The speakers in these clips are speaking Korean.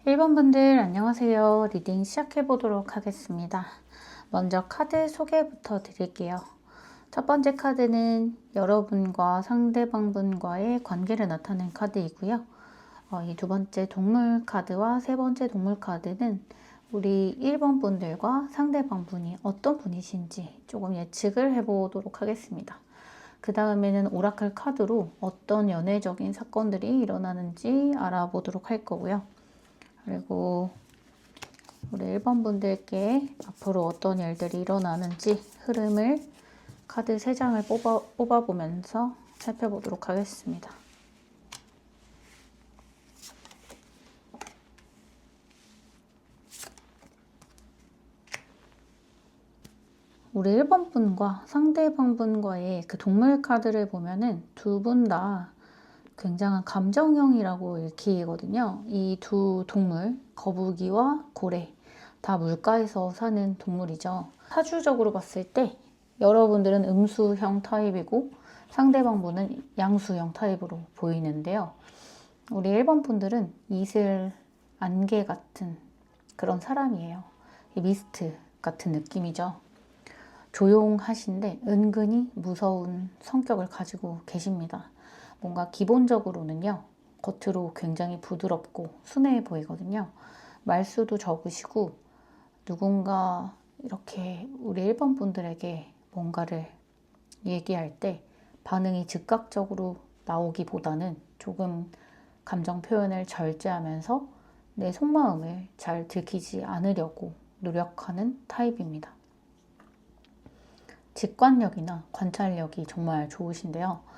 1번 분들 안녕하세요. 리딩 시작해 보도록 하겠습니다. 먼저 카드 소개부터 드릴게요. 첫 번째 카드는 여러분과 상대방분과의 관계를 나타낸 카드이고요. 이 두 번째 동물 카드와 세 번째 동물 카드는 우리 1번 분들과 상대방 분이 어떤 분이신지 조금 예측을 해보도록 하겠습니다. 그 다음에는 오라클 카드로 어떤 연애적인 사건들이 일어나는지 알아보도록 할 거고요. 그리고 우리 1번 분들께 앞으로 어떤 일들이 일어나는지 흐름을 카드 3장을 뽑아보면서 살펴보도록 하겠습니다. 우리 1번 분과 상대방 분과의 그 동물 카드를 보면은 두 분 다 굉장한 감정형이라고 읽히거든요. 이 두 동물, 거북이와 고래, 다 물가에서 사는 동물이죠. 사주적으로 봤을 때 여러분들은 음수형 타입이고 상대방 분은 양수형 타입으로 보이는데요. 우리 1번 분들은 이슬, 안개 같은 그런 사람이에요. 미스트 같은 느낌이죠. 조용하신데 은근히 무서운 성격을 가지고 계십니다. 뭔가 기본적으로는요, 겉으로 굉장히 부드럽고 순해 보이거든요. 말수도 적으시고 누군가 이렇게 우리 1번 분들에게 뭔가를 얘기할 때 반응이 즉각적으로 나오기보다는 조금 감정 표현을 절제하면서 내 속마음을 잘 들키지 않으려고 노력하는 타입입니다. 직관력이나 관찰력이 정말 좋으신데요.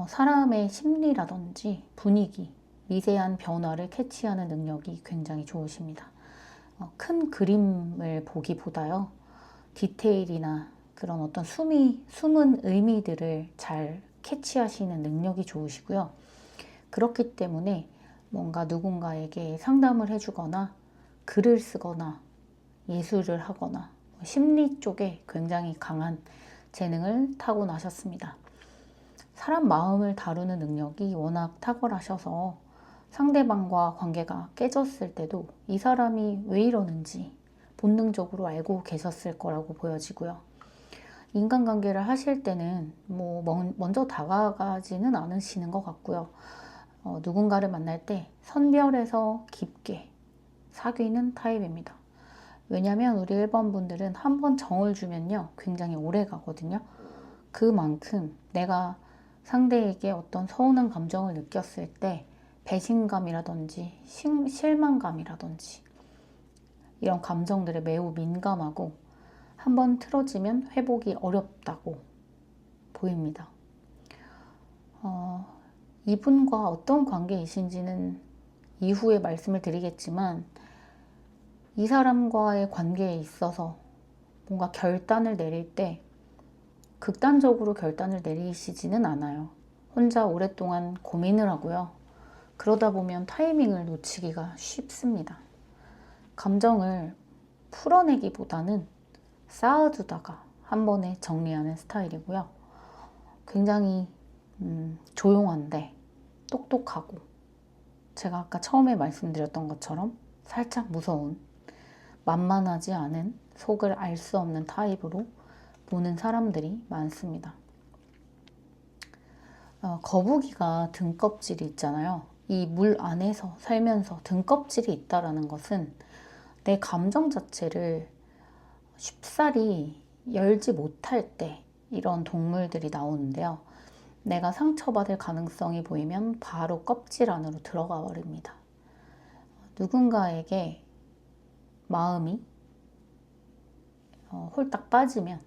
사람의 심리라든지 분위기, 미세한 변화를 캐치하는 능력이 굉장히 좋으십니다. 큰 그림을 보기보다요, 디테일이나 그런 어떤 숨은 의미들을 잘 캐치하시는 능력이 좋으시고요. 그렇기 때문에 뭔가 누군가에게 상담을 해주거나 글을 쓰거나 예술을 하거나 심리 쪽에 굉장히 강한 재능을 타고나셨습니다. 사람 마음을 다루는 능력이 워낙 탁월하셔서 상대방과 관계가 깨졌을 때도 이 사람이 왜 이러는지 본능적으로 알고 계셨을 거라고 보여지고요. 인간관계를 하실 때는 먼저 다가가지는 않으시는 것 같고요. 누군가를 만날 때 선별해서 깊게 사귀는 타입입니다. 왜냐면 우리 1번 분들은 한번 정을 주면요, 굉장히 오래 가거든요. 그만큼 내가 상대에게 어떤 서운한 감정을 느꼈을 때 배신감이라든지 실망감이라든지 이런 감정들에 매우 민감하고 한번 틀어지면 회복이 어렵다고 보입니다. 이분과 어떤 관계이신지는 이후에 말씀을 드리겠지만 이 사람과의 관계에 있어서 뭔가 결단을 내릴 때 극단적으로 결단을 내리시지는 않아요. 혼자 오랫동안 고민을 하고요. 그러다 보면 타이밍을 놓치기가 쉽습니다. 감정을 풀어내기보다는 쌓아두다가 한 번에 정리하는 스타일이고요. 굉장히 조용한데 똑똑하고 제가 아까 처음에 말씀드렸던 것처럼 살짝 무서운 만만하지 않은 속을 알 수 없는 타입으로 보는 사람들이 많습니다. 거북이가 등껍질이 있잖아요. 이 물 안에서 살면서 등껍질이 있다는 것은 내 감정 자체를 쉽사리 열지 못할 때 이런 동물들이 나오는데요. 내가 상처받을 가능성이 보이면 바로 껍질 안으로 들어가 버립니다. 누군가에게 마음이 홀딱 빠지면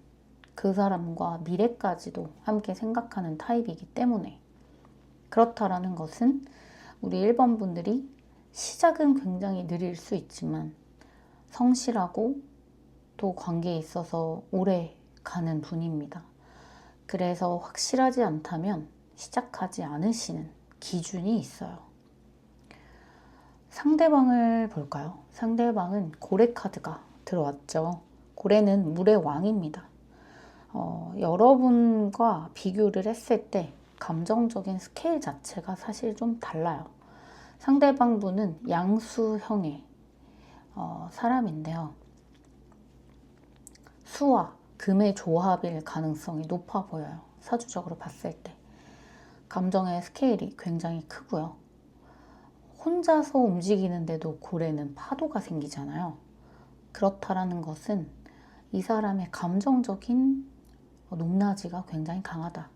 그 사람과 미래까지도 함께 생각하는 타입이기 때문에 그렇다라는 것은 우리 1번 분들이 시작은 굉장히 느릴 수 있지만 성실하고 또 관계에 있어서 오래 가는 분입니다. 그래서 확실하지 않다면 시작하지 않으시는 기준이 있어요. 상대방을 볼까요? 상대방은 고래 카드가 들어왔죠. 고래는 물의 왕입니다. 여러분과 비교를 했을 때 감정적인 스케일 자체가 사실 좀 달라요. 상대방 분은 양수형의 사람인데요. 수와 금의 조합일 가능성이 높아 보여요. 사주적으로 봤을 때. 감정의 스케일이 굉장히 크고요. 혼자서 움직이는데도 고래는 파도가 생기잖아요. 그렇다라는 것은 이 사람의 감정적인 높낮이가 굉장히 강하다.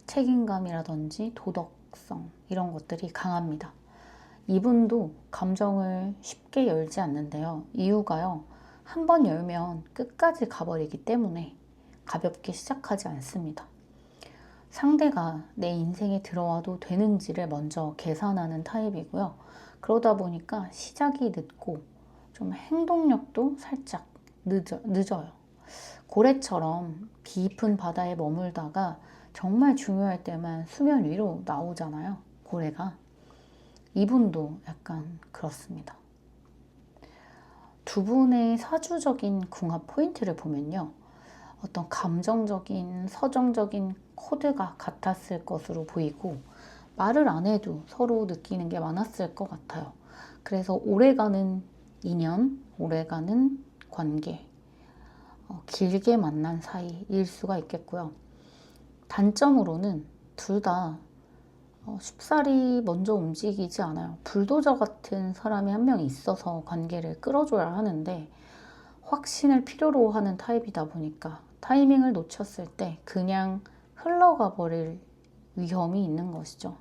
책임감이라든지 도덕성 이런 것들이 강합니다. 이분도 감정을 쉽게 열지 않는데요. 이유가요. 한번 열면 끝까지 가버리기 때문에 가볍게 시작하지 않습니다. 상대가 내 인생에 들어와도 되는지를 먼저 계산하는 타입이고요. 그러다 보니까 시작이 늦고 좀 행동력도 살짝 늦어요. 고래처럼 깊은 바다에 머물다가 정말 중요할 때만 수면 위로 나오잖아요. 고래가. 이분도 약간 그렇습니다. 두 분의 사주적인 궁합 포인트를 보면요. 어떤 감정적인, 서정적인 코드가 같았을 것으로 보이고 말을 안 해도 서로 느끼는 게 많았을 것 같아요. 그래서 오래가는 인연, 오래가는 관계, 길게 만난 사이일 수가 있겠고요. 단점으로는 둘 다 쉽사리 먼저 움직이지 않아요. 불도저 같은 사람이 한 명 있어서 관계를 끌어줘야 하는데 확신을 필요로 하는 타입이다 보니까 타이밍을 놓쳤을 때 그냥 흘러가 버릴 위험이 있는 것이죠.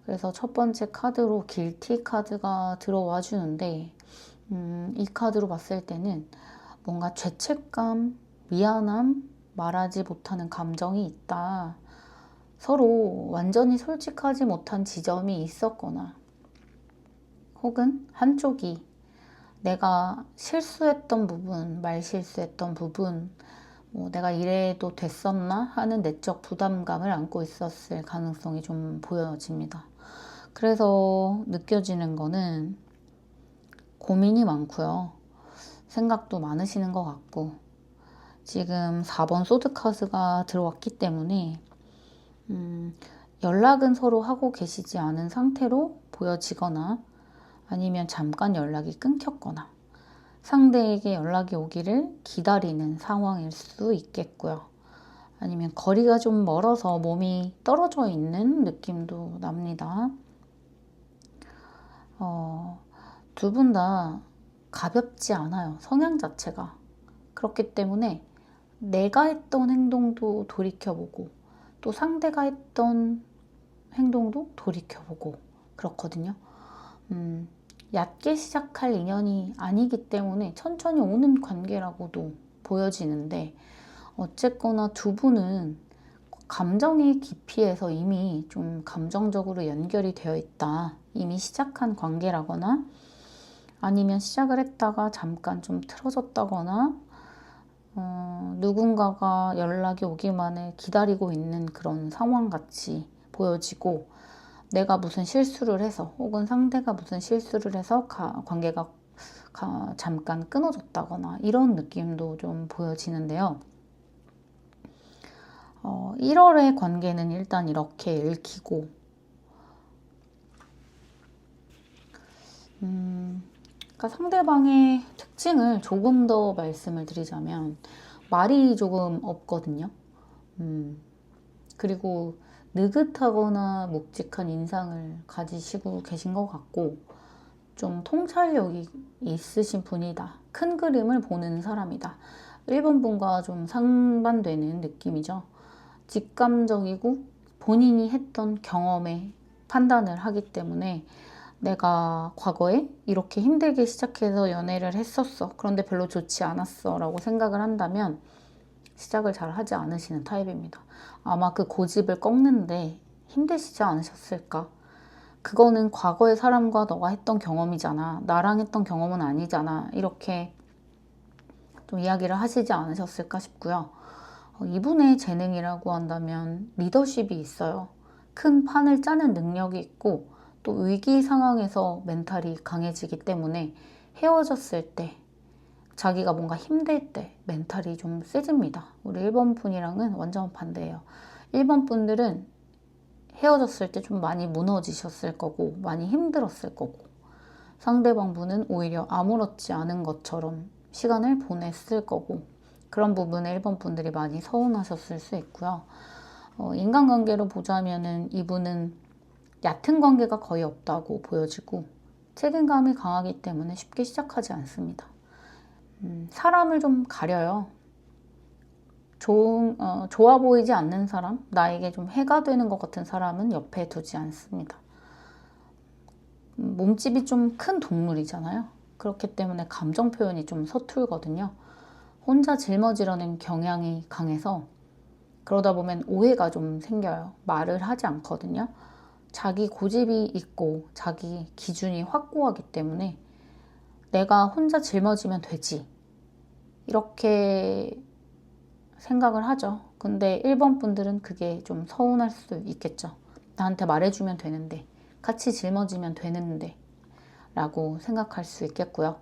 그래서 첫 번째 카드로 길티 카드가 들어와 주는데 이 카드로 봤을 때는 뭔가 죄책감, 미안함, 말하지 못하는 감정이 있다. 서로 완전히 솔직하지 못한 지점이 있었거나 혹은 한쪽이 내가 실수했던 부분, 말 실수했던 부분, 내가 이래도 됐었나 하는 내적 부담감을 안고 있었을 가능성이 좀 보여집니다. 그래서 느껴지는 거는 고민이 많고요. 생각도 많으시는 것 같고 지금 4번 소드 카드가 들어왔기 때문에 연락은 서로 하고 계시지 않은 상태로 보여지거나 아니면 잠깐 연락이 끊겼거나 상대에게 연락이 오기를 기다리는 상황일 수 있겠고요. 아니면 거리가 좀 멀어서 몸이 떨어져 있는 느낌도 납니다. 두 분 다 가볍지 않아요. 성향 자체가. 그렇기 때문에 내가 했던 행동도 돌이켜보고 또 상대가 했던 행동도 돌이켜보고 그렇거든요. 얕게 시작할 인연이 아니기 때문에 천천히 오는 관계라고도 보여지는데 어쨌거나 두 분은 감정의 깊이에서 이미 좀 감정적으로 연결이 되어 있다. 이미 시작한 관계라거나 아니면 시작을 했다가 잠깐 좀 틀어졌다거나 누군가가 연락이 오기만을 기다리고 있는 그런 상황 같이 보여지고 내가 무슨 실수를 해서 혹은 상대가 무슨 실수를 해서 관계가 잠깐 끊어졌다거나 이런 느낌도 좀 보여지는데요. 1월의 관계는 일단 이렇게 읽히고 그러니까 상대방의 특징을 조금 더 말씀을 드리자면 말이 조금 없거든요. 그리고 느긋하거나 묵직한 인상을 가지시고 계신 것 같고 좀 통찰력이 있으신 분이다. 큰 그림을 보는 사람이다. 1번 분과 좀 상반되는 느낌이죠. 직감적이고 본인이 했던 경험에 판단을 하기 때문에 내가 과거에 이렇게 힘들게 시작해서 연애를 했었어. 그런데 별로 좋지 않았어. 라고 생각을 한다면 시작을 잘 하지 않으시는 타입입니다. 아마 그 고집을 꺾는데 힘드시지 않으셨을까? 그거는 과거의 사람과 너가 했던 경험이잖아. 나랑 했던 경험은 아니잖아. 이렇게 좀 이야기를 하시지 않으셨을까 싶고요. 이분의 재능이라고 한다면 리더십이 있어요. 큰 판을 짜는 능력이 있고 또 위기 상황에서 멘탈이 강해지기 때문에 헤어졌을 때 자기가 뭔가 힘들 때 멘탈이 좀 세집니다. 우리 1번 분이랑은 완전 반대예요. 1번 분들은 헤어졌을 때 좀 많이 무너지셨을 거고 많이 힘들었을 거고 상대방 분은 오히려 아무렇지 않은 것처럼 시간을 보냈을 거고 그런 부분에 1번 분들이 많이 서운하셨을 수 있고요. 인간관계로 보자면은 이분은 얕은 관계가 거의 없다고 보여지고 책임감이 강하기 때문에 쉽게 시작하지 않습니다. 사람을 좀 가려요. 좋아 보이지 않는 사람, 나에게 좀 해가 되는 것 같은 사람은 옆에 두지 않습니다. 몸집이 좀 큰 동물이잖아요. 그렇기 때문에 감정 표현이 좀 서툴거든요. 혼자 짊어지려는 경향이 강해서 그러다 보면 오해가 좀 생겨요. 말을 하지 않거든요. 자기 고집이 있고 자기 기준이 확고하기 때문에 내가 혼자 짊어지면 되지. 이렇게 생각을 하죠. 근데 1번 분들은 그게 좀 서운할 수도 있겠죠. 나한테 말해주면 되는데, 같이 짊어지면 되는데, 라고 생각할 수 있겠고요.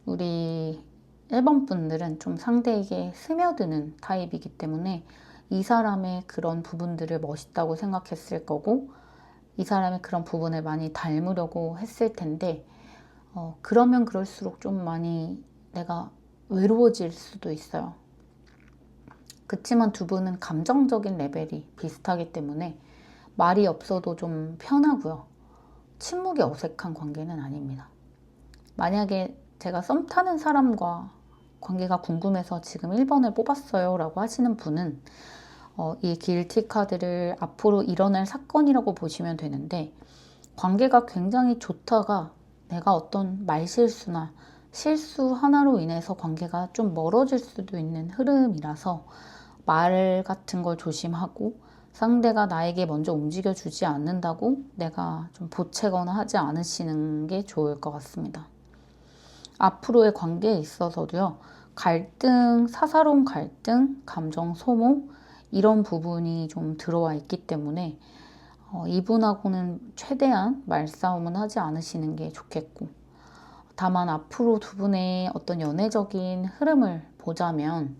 우리 1번 분들은 좀 상대에게 스며드는 타입이기 때문에 이 사람의 그런 부분들을 멋있다고 생각했을 거고, 이 사람의 그런 부분을 많이 닮으려고 했을 텐데, 그러면 그럴수록 좀 많이 내가 외로워질 수도 있어요. 그치만 두 분은 감정적인 레벨이 비슷하기 때문에 말이 없어도 좀 편하고요. 침묵이 어색한 관계는 아닙니다. 만약에 제가 썸 타는 사람과 관계가 궁금해서 지금 1번을 뽑았어요 라고 하시는 분은 이 길티 카드를 앞으로 일어날 사건이라고 보시면 되는데 관계가 굉장히 좋다가 내가 어떤 말실수나 실수 하나로 인해서 관계가 좀 멀어질 수도 있는 흐름이라서 말 같은 걸 조심하고 상대가 나에게 먼저 움직여주지 않는다고 내가 좀 보채거나 하지 않으시는 게 좋을 것 같습니다. 앞으로의 관계에 있어서도요, 갈등, 사사로운 갈등, 감정 소모, 이런 부분이 좀 들어와 있기 때문에 이분하고는 최대한 말싸움은 하지 않으시는 게 좋겠고, 다만 앞으로 두 분의 어떤 연애적인 흐름을 보자면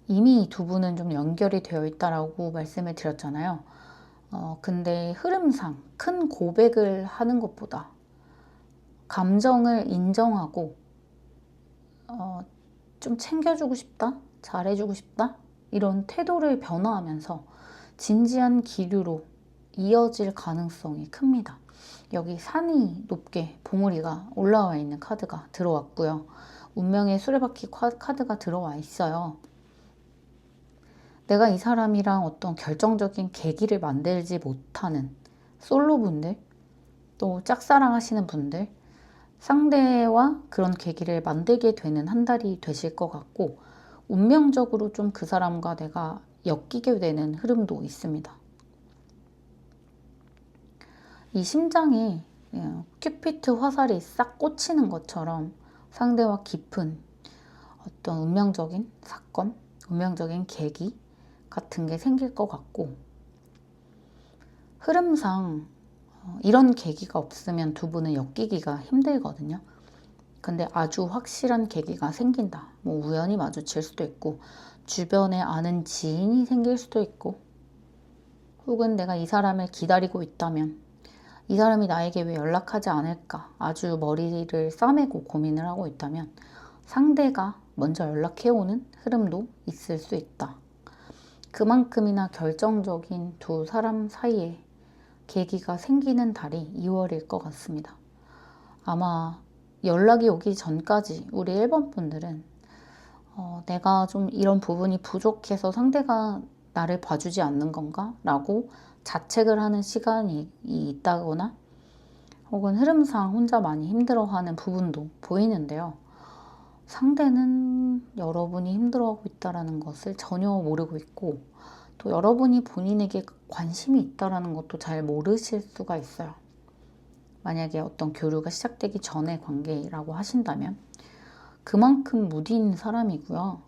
이미 두 분은 좀 연결이 되어 있다라고 말씀을 드렸잖아요. 근데 흐름상 큰 고백을 하는 것보다 감정을 인정하고 좀 챙겨주고 싶다, 잘해주고 싶다 이런 태도를 변화하면서 진지한 기류로 이어질 가능성이 큽니다. 여기 산이 높게 봉우리가 올라와 있는 카드가 들어왔고요. 운명의 수레바퀴 카드가 들어와 있어요. 내가 이 사람이랑 어떤 결정적인 계기를 만들지 못하는 솔로분들, 또 짝사랑 하시는 분들, 상대와 그런 계기를 만들게 되는 한 달이 되실 것 같고, 운명적으로 좀 그 사람과 내가 엮이게 되는 흐름도 있습니다. 이 심장에 큐피트 화살이 싹 꽂히는 것처럼 상대와 깊은 어떤 운명적인 사건, 운명적인 계기 같은 게 생길 것 같고, 흐름상 이런 계기가 없으면 두 분은 엮이기가 힘들거든요. 근데 아주 확실한 계기가 생긴다. 뭐 우연히 마주칠 수도 있고, 주변에 아는 지인이 생길 수도 있고, 혹은 내가 이 사람을 기다리고 있다면 이 사람이 나에게 왜 연락하지 않을까 아주 머리를 싸매고 고민을 하고 있다면 상대가 먼저 연락해오는 흐름도 있을 수 있다. 그만큼이나 결정적인 두 사람 사이에 계기가 생기는 달이 2월일 것 같습니다. 아마 연락이 오기 전까지 우리 1번 분들은 내가 좀 이런 부분이 부족해서 상대가 나를 봐주지 않는 건가? 라고 자책을 하는 시간이 있다거나 혹은 흐름상 혼자 많이 힘들어하는 부분도 보이는데요. 상대는 여러분이 힘들어하고 있다는 것을 전혀 모르고 있고 또 여러분이 본인에게 관심이 있다는 것도 잘 모르실 수가 있어요. 만약에 어떤 교류가 시작되기 전의 관계라고 하신다면 그만큼 무딘 사람이고요.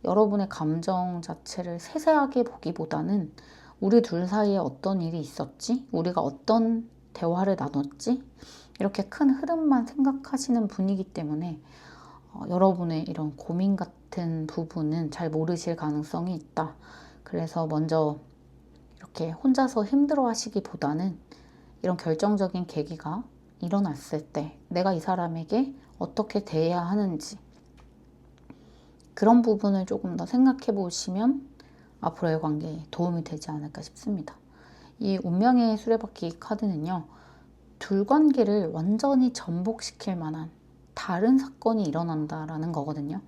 여러분의 감정 자체를 세세하게 보기보다는 우리 둘 사이에 어떤 일이 있었지? 우리가 어떤 대화를 나눴지? 이렇게 큰 흐름만 생각하시는 분이기 때문에 여러분의 이런 고민 같은 부분은 잘 모르실 가능성이 있다. 그래서 먼저 이렇게 혼자서 힘들어 하시기보다는 이런 결정적인 계기가 일어났을 때 내가 이 사람에게 어떻게 대해야 하는지 그런 부분을 조금 더 생각해 보시면 앞으로의 관계에 도움이 되지 않을까 싶습니다. 이 운명의 수레바퀴 카드는요, 둘 관계를 완전히 전복시킬 만한 다른 사건이 일어난다라는 거거든요.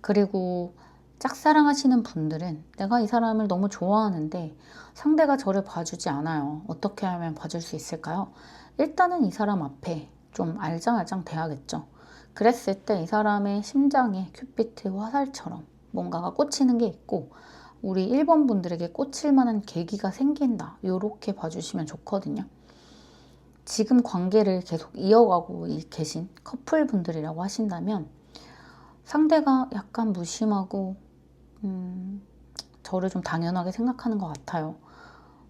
그리고 짝사랑하시는 분들은 내가 이 사람을 너무 좋아하는데 상대가 저를 봐주지 않아요. 어떻게 하면 봐줄 수 있을까요? 일단은 이 사람 앞에 좀 알장알장 돼야겠죠. 그랬을 때 이 사람의 심장에 큐피트 화살처럼 뭔가가 꽂히는 게 있고 우리 1번 분들에게 꽂힐 만한 계기가 생긴다. 이렇게 봐주시면 좋거든요. 지금 관계를 계속 이어가고 계신 커플 분들이라고 하신다면 상대가 약간 무심하고 저를 좀 당연하게 생각하는 것 같아요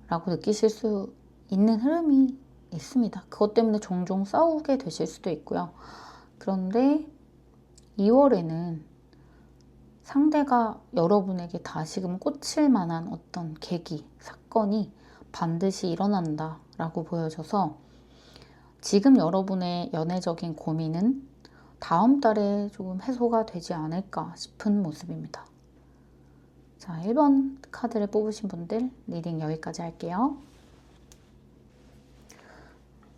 라고 느끼실 수 있는 흐름이 있습니다. 그것 때문에 종종 싸우게 되실 수도 있고요. 그런데 2월에는 상대가 여러분에게 다시금 꽂힐 만한 어떤 계기, 사건이 반드시 일어난다 라고 보여져서 지금 여러분의 연애적인 고민은 다음 달에 조금 해소가 되지 않을까 싶은 모습입니다. 자, 1번 카드를 뽑으신 분들 리딩 여기까지 할게요.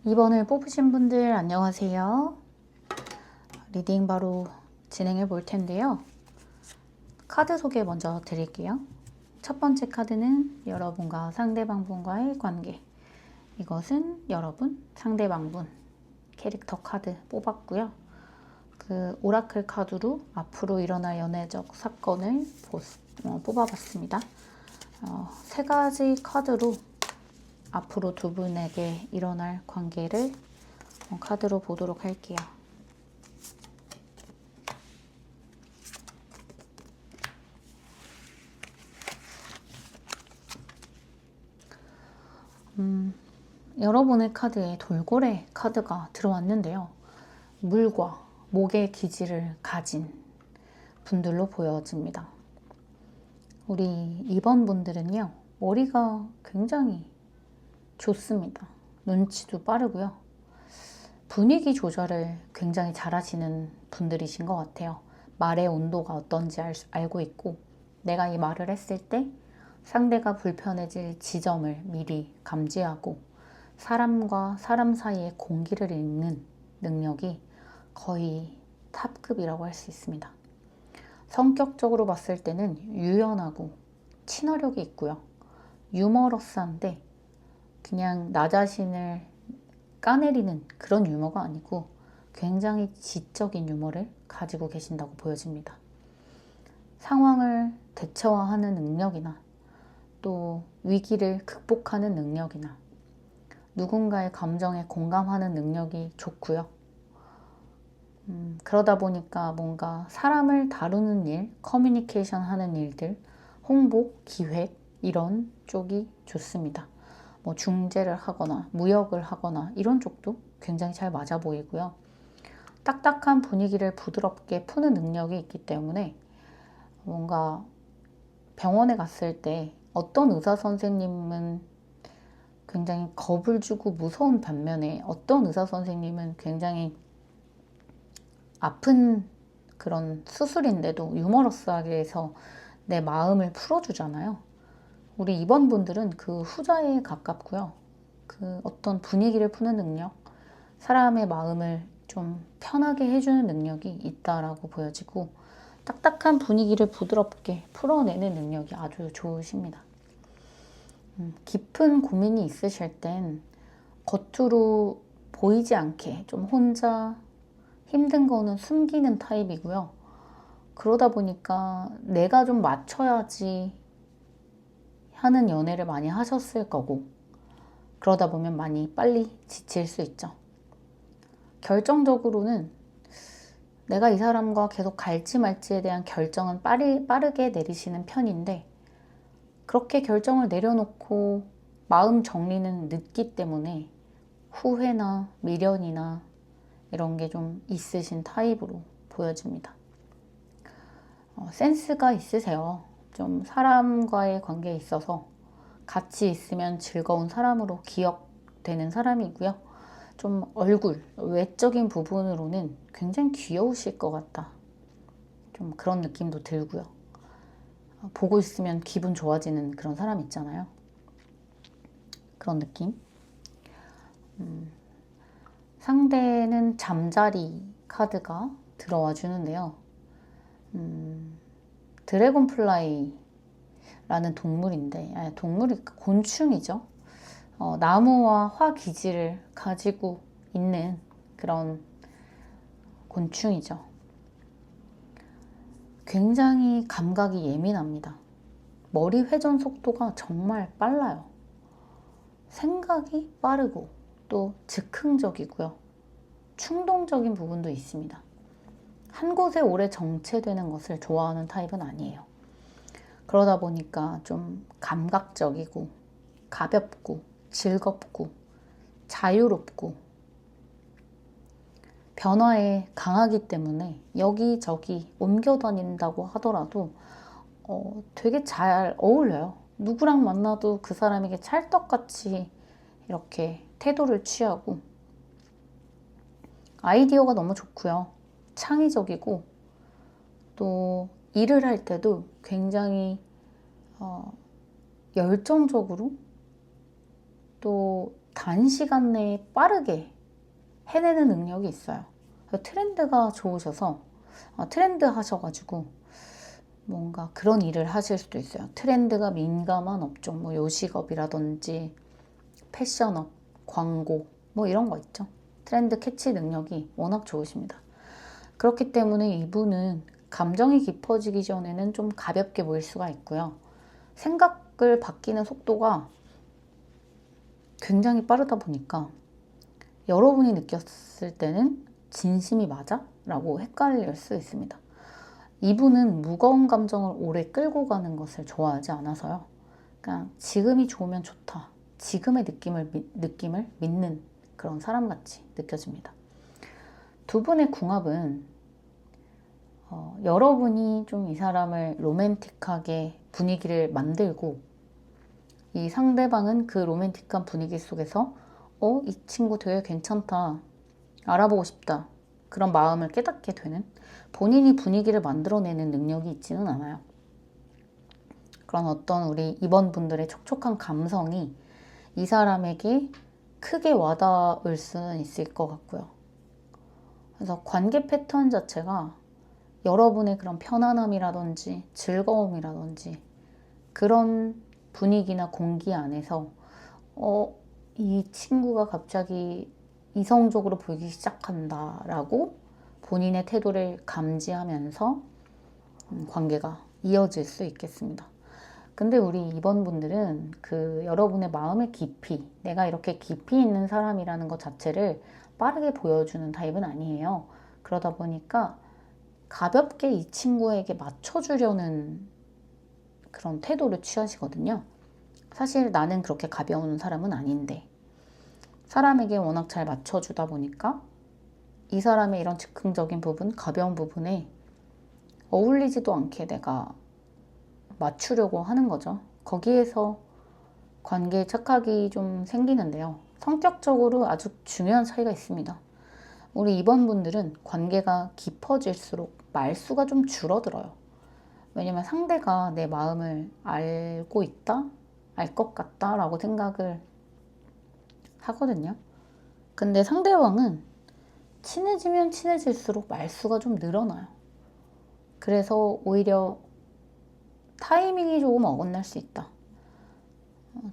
2번을 뽑으신 분들 안녕하세요. 리딩 바로 진행해 볼 텐데요. 카드 소개 먼저 드릴게요. 첫 번째 카드는 여러분과 상대방분과의 관계. 이것은 여러분, 상대방분 캐릭터 카드 뽑았고요. 그 오라클 카드로 앞으로 일어날 연애적 사건을 뽑아봤습니다. 세 가지 카드로 앞으로 두 분에게 일어날 관계를 카드로 보도록 할게요. 여러분의 카드에 돌고래 카드가 들어왔는데요. 물과 목의 기질을 가진 분들로 보여집니다. 우리 2번 분들은요, 머리가 굉장히 좋습니다. 눈치도 빠르고요. 분위기 조절을 굉장히 잘하시는 분들이신 것 같아요. 말의 온도가 어떤지 알고 있고 내가 이 말을 했을 때 상대가 불편해질 지점을 미리 감지하고 사람과 사람 사이의 공기를 읽는 능력이 거의 탑급이라고 할 수 있습니다. 성격적으로 봤을 때는 유연하고 친화력이 있고요. 유머러스한데 그냥 나 자신을 까내리는 그런 유머가 아니고 굉장히 지적인 유머를 가지고 계신다고 보여집니다. 상황을 대처화하는 능력이나 또 위기를 극복하는 능력이나 누군가의 감정에 공감하는 능력이 좋고요. 그러다 보니까 뭔가 사람을 다루는 일, 커뮤니케이션 하는 일들, 홍보, 기획 이런 쪽이 좋습니다. 뭐 중재를 하거나 무역을 하거나 이런 쪽도 굉장히 잘 맞아 보이고요. 딱딱한 분위기를 부드럽게 푸는 능력이 있기 때문에 뭔가 병원에 갔을 때 어떤 의사 선생님은 굉장히 겁을 주고 무서운 반면에 어떤 의사 선생님은 굉장히 아픈 그런 수술인데도 유머러스하게 해서 내 마음을 풀어주잖아요. 우리 2번 분들은 그 후자에 가깝고요. 그 어떤 분위기를 푸는 능력, 사람의 마음을 좀 편하게 해주는 능력이 있다라고 보여지고 딱딱한 분위기를 부드럽게 풀어내는 능력이 아주 좋으십니다. 깊은 고민이 있으실 땐 겉으로 보이지 않게 좀 혼자 힘든 거는 숨기는 타입이고요. 그러다 보니까 내가 좀 맞춰야지 하는 연애를 많이 하셨을 거고 그러다 보면 많이 빨리 지칠 수 있죠. 결정적으로는 내가 이 사람과 계속 갈지 말지에 대한 결정은 빠르게 내리시는 편인데 그렇게 결정을 내려놓고 마음 정리는 늦기 때문에 후회나 미련이나 이런 게 좀 있으신 타입으로 보여집니다. 센스가 있으세요. 좀 사람과의 관계에 있어서 같이 있으면 즐거운 사람으로 기억되는 사람이고요. 좀 얼굴, 외적인 부분으로는 굉장히 귀여우실 것 같다. 좀 그런 느낌도 들고요. 보고 있으면 기분 좋아지는 그런 사람 있잖아요. 그런 느낌. 상대는 잠자리 카드가 들어와 주는데요. 드래곤플라이라는 동물인데, 동물이 곤충이죠. 나무와 화 기질을 가지고 있는 그런 곤충이죠. 굉장히 감각이 예민합니다. 머리 회전 속도가 정말 빨라요. 생각이 빠르고 또 즉흥적이고요. 충동적인 부분도 있습니다. 한 곳에 오래 정체되는 것을 좋아하는 타입은 아니에요. 그러다 보니까 좀 감각적이고 가볍고 즐겁고 자유롭고 변화에 강하기 때문에 여기저기 옮겨 다닌다고 하더라도 되게 잘 어울려요. 누구랑 만나도 그 사람에게 찰떡같이 이렇게 태도를 취하고 아이디어가 너무 좋고요. 창의적이고 또 일을 할 때도 굉장히 열정적으로 또 단시간 내에 빠르게 해내는 능력이 있어요. 트렌드가 좋으셔서 트렌드 하셔가지고 뭔가 그런 일을 하실 수도 있어요. 트렌드가 민감한 업종, 뭐 요식업이라든지 패션업, 광고 뭐 이런 거 있죠. 트렌드 캐치 능력이 워낙 좋으십니다. 그렇기 때문에 이분은 감정이 깊어지기 전에는 좀 가볍게 보일 수가 있고요. 생각을 바뀌는 속도가 굉장히 빠르다 보니까 여러분이 느꼈을 때는 진심이 맞아? 라고 헷갈릴 수 있습니다. 이분은 무거운 감정을 오래 끌고 가는 것을 좋아하지 않아서요. 그냥 지금이 좋으면 좋다. 지금의 느낌을 믿는 그런 사람같이 느껴집니다. 두 분의 궁합은 여러분이 좀 이 사람을 로맨틱하게 분위기를 만들고 이 상대방은 그 로맨틱한 분위기 속에서 이 친구 되게 괜찮다. 알아보고 싶다. 그런 마음을 깨닫게 되는 본인이 분위기를 만들어내는 능력이 있지는 않아요. 그런 어떤 우리 이번 분들의 촉촉한 감성이 이 사람에게 크게 와닿을 수는 있을 것 같고요. 그래서 관계 패턴 자체가 여러분의 그런 편안함이라든지 즐거움이라든지 그런 분위기나 공기 안에서 이 친구가 갑자기 이성적으로 보이기 시작한다라고 본인의 태도를 감지하면서 관계가 이어질 수 있겠습니다. 근데 우리 이번 분들은 그 여러분의 마음의 깊이, 내가 이렇게 깊이 있는 사람이라는 것 자체를 빠르게 보여주는 타입은 아니에요. 그러다 보니까 가볍게 이 친구에게 맞춰주려는 그런 태도를 취하시거든요. 사실 나는 그렇게 가벼운 사람은 아닌데 사람에게 워낙 잘 맞춰주다 보니까 이 사람의 이런 즉흥적인 부분, 가벼운 부분에 어울리지도 않게 내가 맞추려고 하는 거죠. 거기에서 관계에 착각이 좀 생기는데요. 성격적으로 아주 중요한 차이가 있습니다. 우리 이번 분들은 관계가 깊어질수록 말수가 좀 줄어들어요. 왜냐면 상대가 내 마음을 알고 있다? 알 것 같다? 라고 생각을 하거든요. 근데 상대방은 친해지면 친해질수록 말수가 좀 늘어나요. 그래서 오히려 타이밍이 조금 어긋날 수 있다.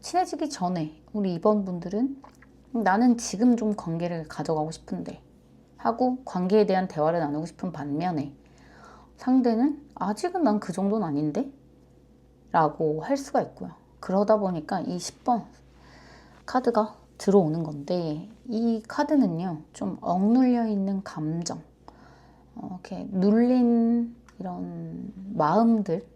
친해지기 전에 우리 이번 분들은 나는 지금 좀 관계를 가져가고 싶은데 하고 관계에 대한 대화를 나누고 싶은 반면에 상대는 아직은 난 그 정도는 아닌데? 라고 할 수가 있고요. 그러다 보니까 이 10번 카드가 들어오는 건데 이 카드는요 좀 억눌려 있는 감정 이렇게 눌린 이런 마음들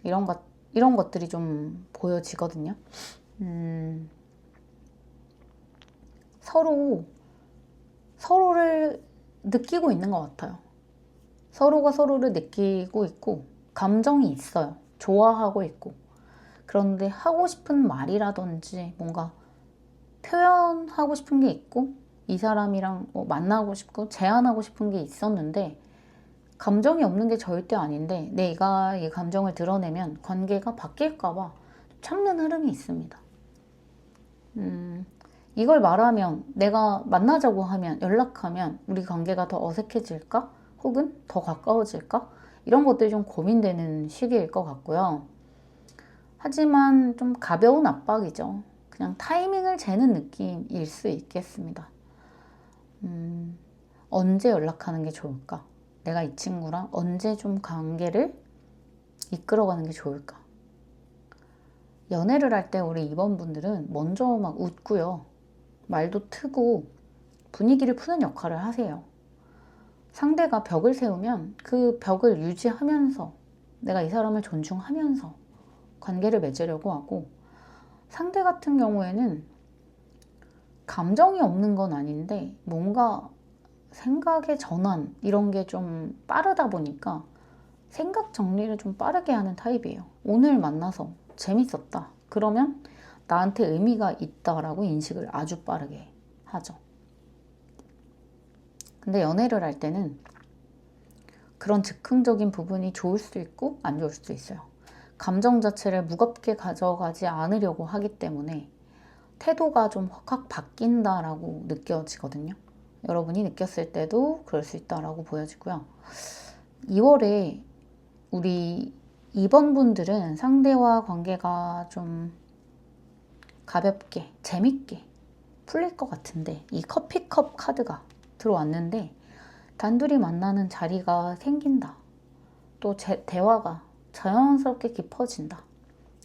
이런 것들이 좀 보여지거든요. 서로를 느끼고 있는 것 같아요. 서로가 서로를 느끼고 있고 감정이 있어요. 좋아하고 있고 그런데 하고 싶은 말이라든지 뭔가 표현하고 싶은 게 있고 이 사람이랑 뭐 만나고 싶고 제안하고 싶은 게 있었는데 감정이 없는 게 절대 아닌데 내가 이 감정을 드러내면 관계가 바뀔까 봐 참는 흐름이 있습니다. 이걸 말하면 내가 만나자고 하면 연락하면 우리 관계가 더 어색해질까? 혹은 더 가까워질까? 이런 것들이 좀 고민되는 시기일 것 같고요. 하지만 좀 가벼운 압박이죠. 그냥 타이밍을 재는 느낌일 수 있겠습니다. 언제 연락하는 게 좋을까? 내가 이 친구랑 언제 좀 관계를 이끌어가는 게 좋을까? 연애를 할 때 우리 2번 분들은 먼저 막 웃고요. 말도 트고 분위기를 푸는 역할을 하세요. 상대가 벽을 세우면 그 벽을 유지하면서 내가 이 사람을 존중하면서 관계를 맺으려고 하고, 상대 같은 경우에는 감정이 없는 건 아닌데 뭔가 생각의 전환 이런 게 좀 빠르다 보니까 생각 정리를 좀 빠르게 하는 타입이에요. 오늘 만나서 재밌었다. 그러면 나한테 의미가 있다라고 인식을 아주 빠르게 하죠. 근데 연애를 할 때는 그런 즉흥적인 부분이 좋을 수도 있고 안 좋을 수도 있어요. 감정 자체를 무겁게 가져가지 않으려고 하기 때문에 태도가 좀 확 바뀐다라고 느껴지거든요. 여러분이 느꼈을 때도 그럴 수 있다라고 보여지고요. 2월에 우리 2번 분들은 상대와 관계가 좀 가볍게, 재밌게 풀릴 것 같은데 이 커피컵 카드가 들어왔는데 단둘이 만나는 자리가 생긴다. 또 대화가 자연스럽게 깊어진다.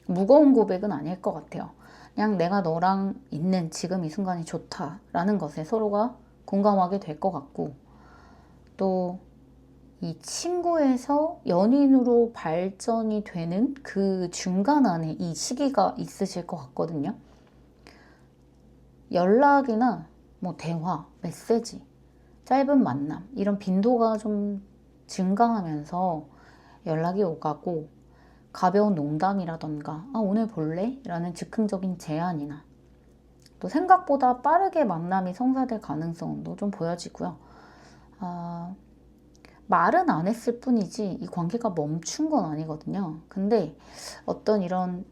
무거운 고백은 아닐 것 같아요. 그냥 내가 너랑 있는 지금 이 순간이 좋다라는 것에 서로가 공감하게 될 것 같고, 또 이 친구에서 연인으로 발전이 되는 그 중간 안에 이 시기가 있으실 것 같거든요. 연락이나 뭐 대화, 메시지, 짧은 만남 이런 빈도가 좀 증가하면서 연락이 오가고, 가벼운 농담이라던가 오늘 볼래? 라는 즉흥적인 제안이나 또 생각보다 빠르게 만남이 성사될 가능성도 좀 보여지고요. 말은 안 했을 뿐이지 이 관계가 멈춘 건 아니거든요. 근데 어떤 이런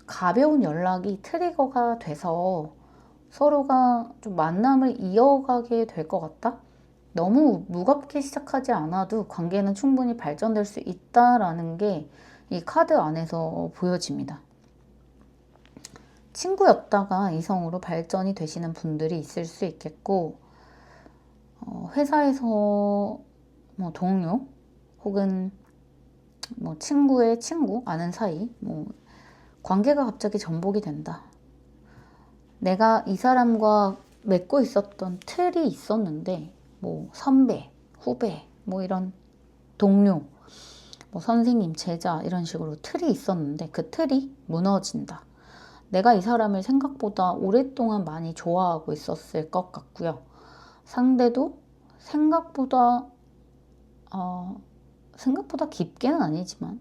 가벼운 연락이 트리거가 돼서 서로가 좀 만남을 이어가게 될 것 같다? 너무 무겁게 시작하지 않아도 관계는 충분히 발전될 수 있다라는 게 이 카드 안에서 보여집니다. 친구였다가 이성으로 발전이 되시는 분들이 있을 수 있겠고, 회사에서 뭐 동료 혹은 뭐 친구의 친구, 아는 사이, 뭐 관계가 갑자기 전복이 된다. 내가 이 사람과 맺고 있었던 틀이 있었는데 뭐 선배, 후배, 뭐 이런 동료, 뭐 선생님, 제자 이런 식으로 틀이 있었는데 그 틀이 무너진다. 내가 이 사람을 생각보다 오랫동안 많이 좋아하고 있었을 것 같고요. 상대도 생각보다 깊게는 아니지만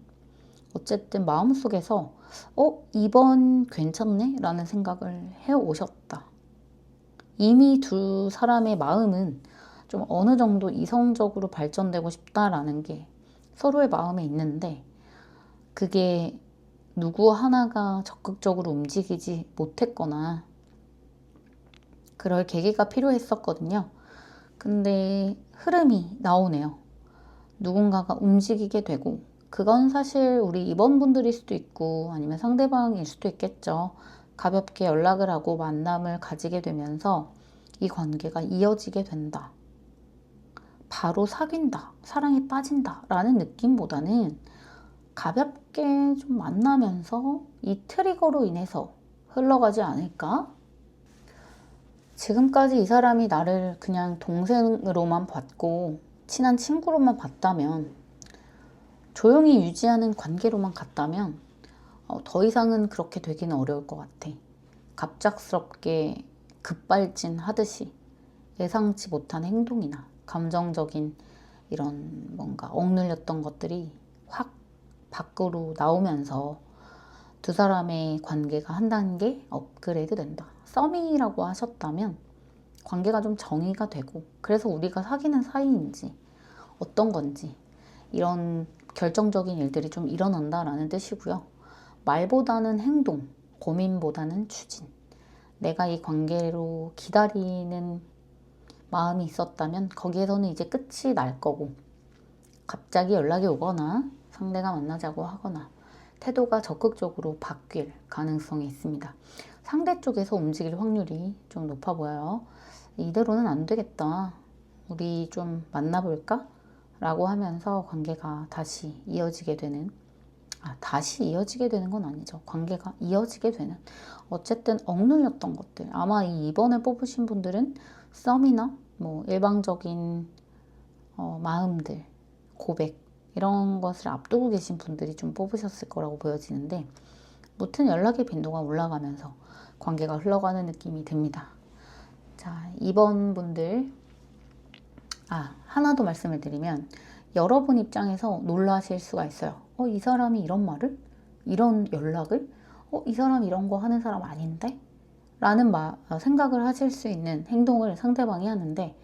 어쨌든 마음속에서 이번 괜찮네? 라는 생각을 해오셨다. 이미 두 사람의 마음은 좀 어느 정도 이성적으로 발전되고 싶다라는 게 서로의 마음에 있는데, 그게 누구 하나가 적극적으로 움직이지 못했거나 그럴 계기가 필요했었거든요. 근데 흐름이 나오네요. 누군가가 움직이게 되고, 그건 사실 우리 2번 분들일 수도 있고 아니면 상대방일 수도 있겠죠. 가볍게 연락을 하고 만남을 가지게 되면서 이 관계가 이어지게 된다. 바로 사귄다, 사랑에 빠진다 라는 느낌보다는 가볍게 좀 만나면서 이 트리거로 인해서 흘러가지 않을까? 지금까지 이 사람이 나를 그냥 동생으로만 봤고 친한 친구로만 봤다면, 조용히 유지하는 관계로만 갔다면 더 이상은 그렇게 되기는 어려울 것 같아. 갑작스럽게 급발진 하듯이 예상치 못한 행동이나 감정적인 이런 뭔가 억눌렸던 것들이 확 밖으로 나오면서 두 사람의 관계가 한 단계 업그레이드 된다. 썸이라고 하셨다면 관계가 좀 정의가 되고, 그래서 우리가 사귀는 사이인지 어떤 건지 이런 결정적인 일들이 좀 일어난다라는 뜻이고요. 말보다는 행동, 고민보다는 추진. 내가 이 관계로 기다리는 마음이 있었다면 거기에서는 이제 끝이 날 거고, 갑자기 연락이 오거나 상대가 만나자고 하거나 태도가 적극적으로 바뀔 가능성이 있습니다. 상대 쪽에서 움직일 확률이 좀 높아 보여요. 이대로는 안 되겠다. 우리 좀 만나볼까? 라고 하면서 관계가 다시 이어지게 되는, 다시 이어지게 되는 건 아니죠. 관계가 이어지게 되는. 어쨌든 억눌렸던 것들. 아마 이번에 뽑으신 분들은 썸이나 뭐 일방적인 마음들, 고백, 이런 것을 앞두고 계신 분들이 좀 뽑으셨을 거라고 보여지는데, 무튼 연락의 빈도가 올라가면서 관계가 흘러가는 느낌이 듭니다. 자, 2번 분들. 하나 더 말씀을 드리면, 여러분 입장에서 놀라실 수가 있어요. 이 사람이 이런 말을? 이런 연락을? 이 사람 이런 거 하는 사람 아닌데? 라는 생각을 하실 수 있는 행동을 상대방이 하는데,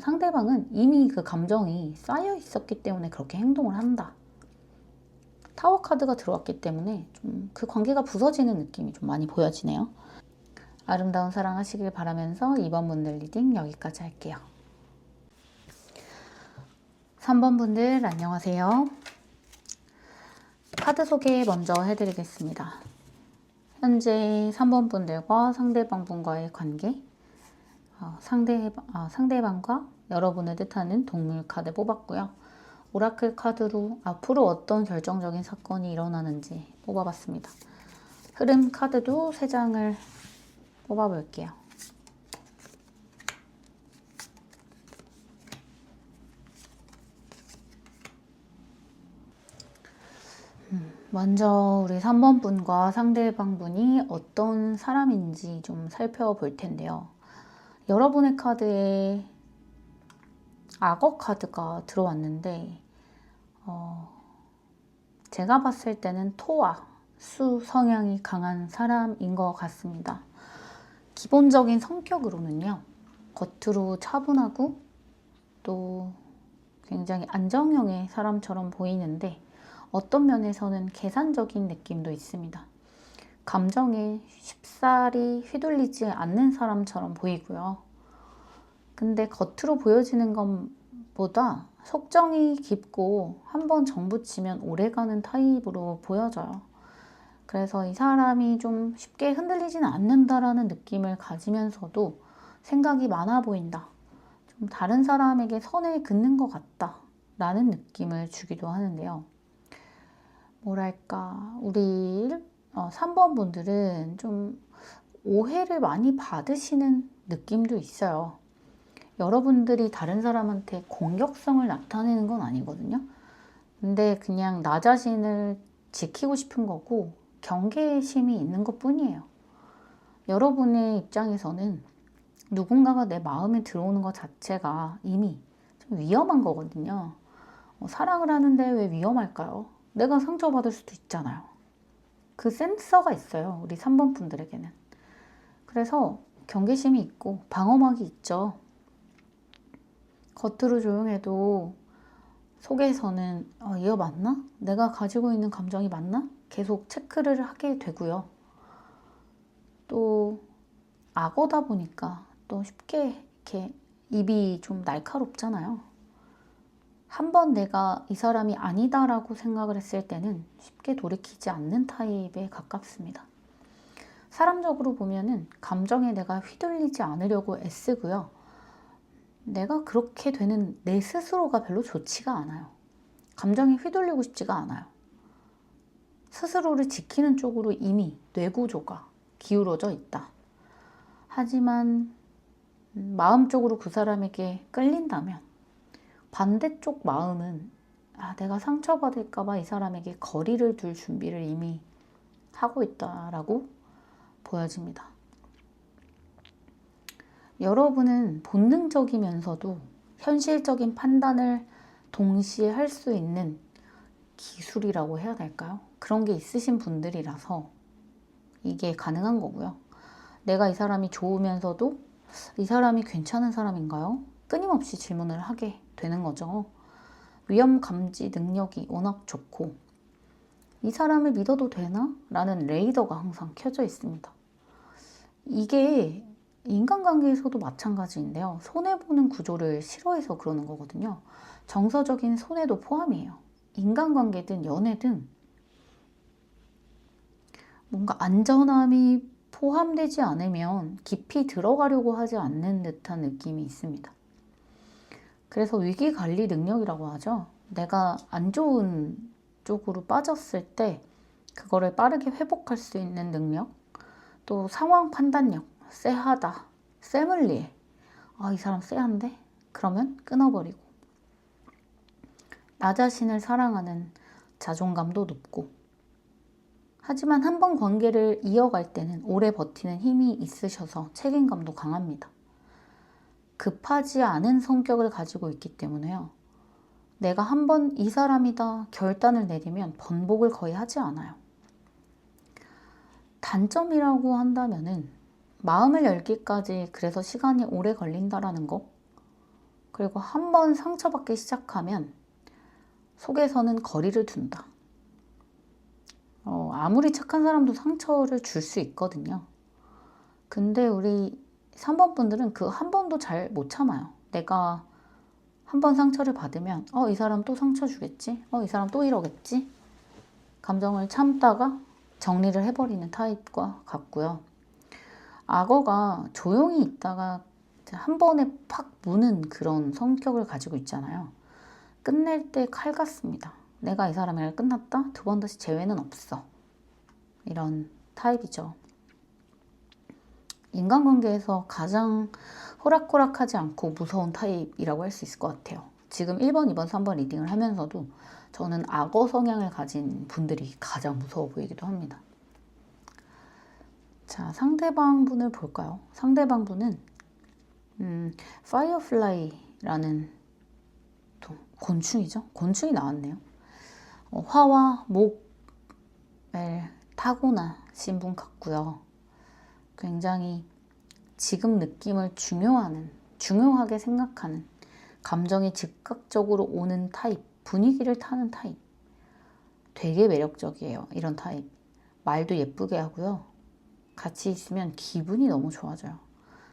상대방은 이미 그 감정이 쌓여 있었기 때문에 그렇게 행동을 한다. 타워 카드가 들어왔기 때문에 좀 그 관계가 부서지는 느낌이 좀 많이 보여지네요. 아름다운 사랑 하시길 바라면서 2번 분들 리딩 여기까지 할게요. 3번 분들 안녕하세요. 카드 소개 먼저 해드리겠습니다. 현재 3번 분들과 상대방 분과의 관계, 상대방과 여러분을 뜻하는 동물 카드 뽑았고요. 오라클 카드로 앞으로 어떤 결정적인 사건이 일어나는지 뽑아봤습니다. 흐름 카드도 3장을 뽑아볼게요. 먼저 우리 3번 분과 상대방 분이 어떤 사람인지 좀 살펴볼 텐데요. 여러분의 카드에 악어 카드가 들어왔는데, 제가 봤을 때는 토와 수 성향이 강한 사람인 것 같습니다. 기본적인 성격으로는요, 겉으로 차분하고 또 굉장히 안정형의 사람처럼 보이는데, 어떤 면에서는 계산적인 느낌도 있습니다. 감정에 쉽사리 휘둘리지 않는 사람처럼 보이고요. 근데 겉으로 보여지는 것보다 속정이 깊고 한번 정붙이면 오래가는 타입으로 보여져요. 그래서 이 사람이 좀 쉽게 흔들리지는 않는다라는 느낌을 가지면서도 생각이 많아 보인다. 좀 다른 사람에게 선을 긋는 것 같다. 라는 느낌을 주기도 하는데요. 뭐랄까, 우리 3번 분들은 좀 오해를 많이 받으시는 느낌도 있어요. 여러분들이 다른 사람한테 공격성을 나타내는 건 아니거든요. 근데 그냥 나 자신을 지키고 싶은 거고 경계심이 있는 것 뿐이에요. 여러분의 입장에서는 누군가가 내 마음에 들어오는 것 자체가 이미 좀 위험한 거거든요. 사랑을 하는데 왜 위험할까요? 내가 상처받을 수도 있잖아요. 그 센서가 있어요. 우리 3번 분들에게는. 그래서 경계심이 있고 방어막이 있죠. 겉으로 조용해도 속에서는 이거 맞나? 내가 가지고 있는 감정이 맞나? 계속 체크를 하게 되고요. 또 악어다 보니까 또 쉽게 이렇게 입이 좀 날카롭잖아요. 한번 내가 이 사람이 아니다라고 생각을 했을 때는 쉽게 돌이키지 않는 타입에 가깝습니다. 사람적으로 보면은 감정에 내가 휘둘리지 않으려고 애쓰고요. 내가 그렇게 되는 내 스스로가 별로 좋지가 않아요. 감정에 휘둘리고 싶지가 않아요. 스스로를 지키는 쪽으로 이미 뇌구조가 기울어져 있다. 하지만 마음적으로 그 사람에게 끌린다면 반대쪽 마음은 내가 상처받을까봐 이 사람에게 거리를 둘 준비를 이미 하고 있다라고 보여집니다. 여러분은 본능적이면서도 현실적인 판단을 동시에 할 수 있는 기술이라고 해야 될까요? 그런 게 있으신 분들이라서 이게 가능한 거고요. 내가 이 사람이 좋으면서도 이 사람이 괜찮은 사람인가요? 끊임없이 질문을 하게 되는 거죠. 위험 감지 능력이 워낙 좋고 이 사람을 믿어도 되나? 라는 레이더가 항상 켜져 있습니다. 이게 인간관계에서도 마찬가지인데요. 손해보는 구조를 싫어해서 그러는 거거든요. 정서적인 손해도 포함이에요. 인간관계든 연애든 뭔가 안전함이 포함되지 않으면 깊이 들어가려고 하지 않는 듯한 느낌이 있습니다. 그래서 위기관리 능력이라고 하죠. 내가 안 좋은 쪽으로 빠졌을 때 그거를 빠르게 회복할 수 있는 능력, 또 상황 판단력, 쎄하다, 쎄물리에 이 사람 쎄한데? 그러면 끊어버리고 나 자신을 사랑하는 자존감도 높고 하지만 한 번 관계를 이어갈 때는 오래 버티는 힘이 있으셔서 책임감도 강합니다. 급하지 않은 성격을 가지고 있기 때문에요. 내가 한 번 이 사람이다 결단을 내리면 번복을 거의 하지 않아요. 단점이라고 한다면은 마음을 열기까지 그래서 시간이 오래 걸린다라는 거, 그리고 한 번 상처받기 시작하면 속에서는 거리를 둔다. 아무리 착한 사람도 상처를 줄 수 있거든요. 근데 우리 3번 분들은 그 한 번도 잘 못 참아요. 내가 한 번 상처를 받으면 이 사람 또 상처 주겠지? 이 사람 또 이러겠지? 감정을 참다가 정리를 해버리는 타입과 같고요. 악어가 조용히 있다가 한 번에 팍 무는 그런 성격을 가지고 있잖아요. 끝낼 때 칼 같습니다. 내가 이 사람이랑 끝났다? 두 번 다시 재회는 없어. 이런 타입이죠. 인간관계에서 가장 호락호락하지 않고 무서운 타입이라고 할 수 있을 것 같아요. 지금 1번, 2번, 3번 리딩을 하면서도 저는 악어 성향을 가진 분들이 가장 무서워 보이기도 합니다. 자, 상대방 분을 볼까요? 상대방 분은 파이어플라이라는 곤충이죠. 곤충이 나왔네요. 화와 목을 타고나신 분 같고요. 굉장히 지금 느낌을 중요하게 생각하는, 감정이 즉각적으로 오는 타입, 분위기를 타는 타입. 되게 매력적이에요. 이런 타입. 말도 예쁘게 하고요. 같이 있으면 기분이 너무 좋아져요.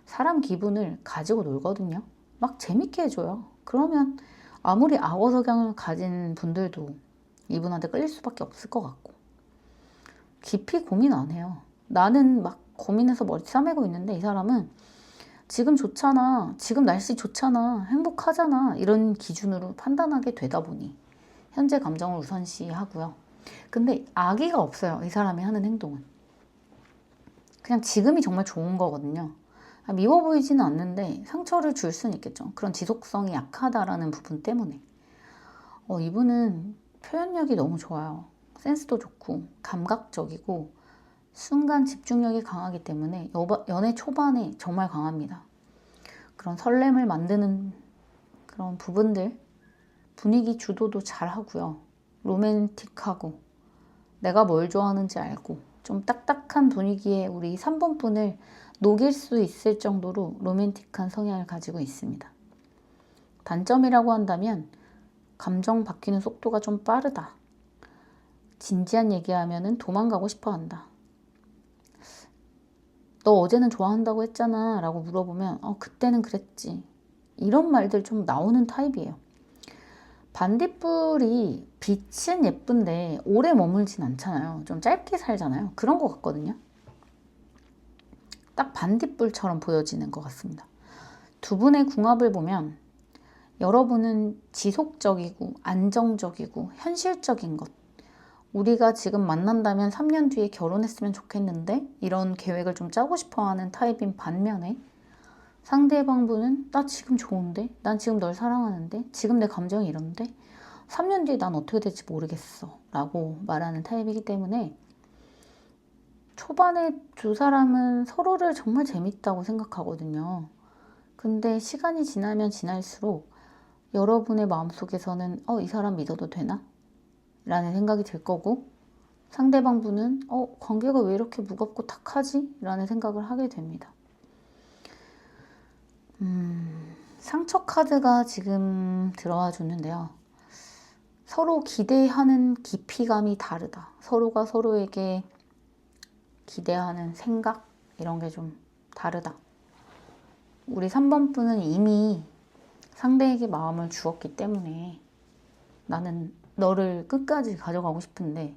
사람 기분을 가지고 놀거든요. 막 재밌게 해줘요. 그러면 아무리 악어 성향을 가진 분들도 이분한테 끌릴 수밖에 없을 것 같고, 깊이 고민 안 해요. 나는 막 고민해서 머리 싸매고 있는데 이 사람은 지금 좋잖아, 지금 날씨 좋잖아, 행복하잖아, 이런 기준으로 판단하게 되다 보니 현재 감정을 우선시하고요. 근데 악의가 없어요. 이 사람이 하는 행동은 그냥 지금이 정말 좋은 거거든요. 미워 보이지는 않는데 상처를 줄 수는 있겠죠. 그런 지속성이 약하다라는 부분 때문에. 이분은 표현력이 너무 좋아요. 센스도 좋고 감각적이고 순간 집중력이 강하기 때문에 연애 초반에 정말 강합니다. 그런 설렘을 만드는 그런 부분들, 분위기 주도도 잘 하고요. 로맨틱하고 내가 뭘 좋아하는지 알고 좀 딱딱한 분위기에 우리 3번 분을 녹일 수 있을 정도로 로맨틱한 성향을 가지고 있습니다. 단점이라고 한다면 감정 바뀌는 속도가 좀 빠르다. 진지한 얘기하면 도망가고 싶어 한다. 너 어제는 좋아한다고 했잖아 라고 물어보면 그때는 그랬지. 이런 말들 좀 나오는 타입이에요. 반딧불이 빛은 예쁜데 오래 머물진 않잖아요. 좀 짧게 살잖아요. 그런 것 같거든요. 딱 반딧불처럼 보여지는 것 같습니다. 두 분의 궁합을 보면 여러분은 지속적이고 안정적이고 현실적인 것, 우리가 지금 만난다면 3년 뒤에 결혼했으면 좋겠는데 이런 계획을 좀 짜고 싶어하는 타입인 반면에 상대방 분은 나 지금 좋은데? 난 지금 널 사랑하는데? 지금 내 감정이 이런데? 3년 뒤에 난 어떻게 될지 모르겠어 라고 말하는 타입이기 때문에 초반에 두 사람은 서로를 정말 재밌다고 생각하거든요. 근데 시간이 지나면 지날수록 여러분의 마음속에서는 이 사람 믿어도 되나? 라는 생각이 들 거고, 상대방분은 관계가 왜 이렇게 무겁고 탁하지? 라는 생각을 하게 됩니다. 상처 카드가 지금 들어와 줬는데요. 서로 기대하는 깊이감이 다르다. 서로가 서로에게 기대하는 생각 이런 게 좀 다르다. 우리 3번 분은 이미 상대에게 마음을 주었기 때문에 나는 너를 끝까지 가져가고 싶은데,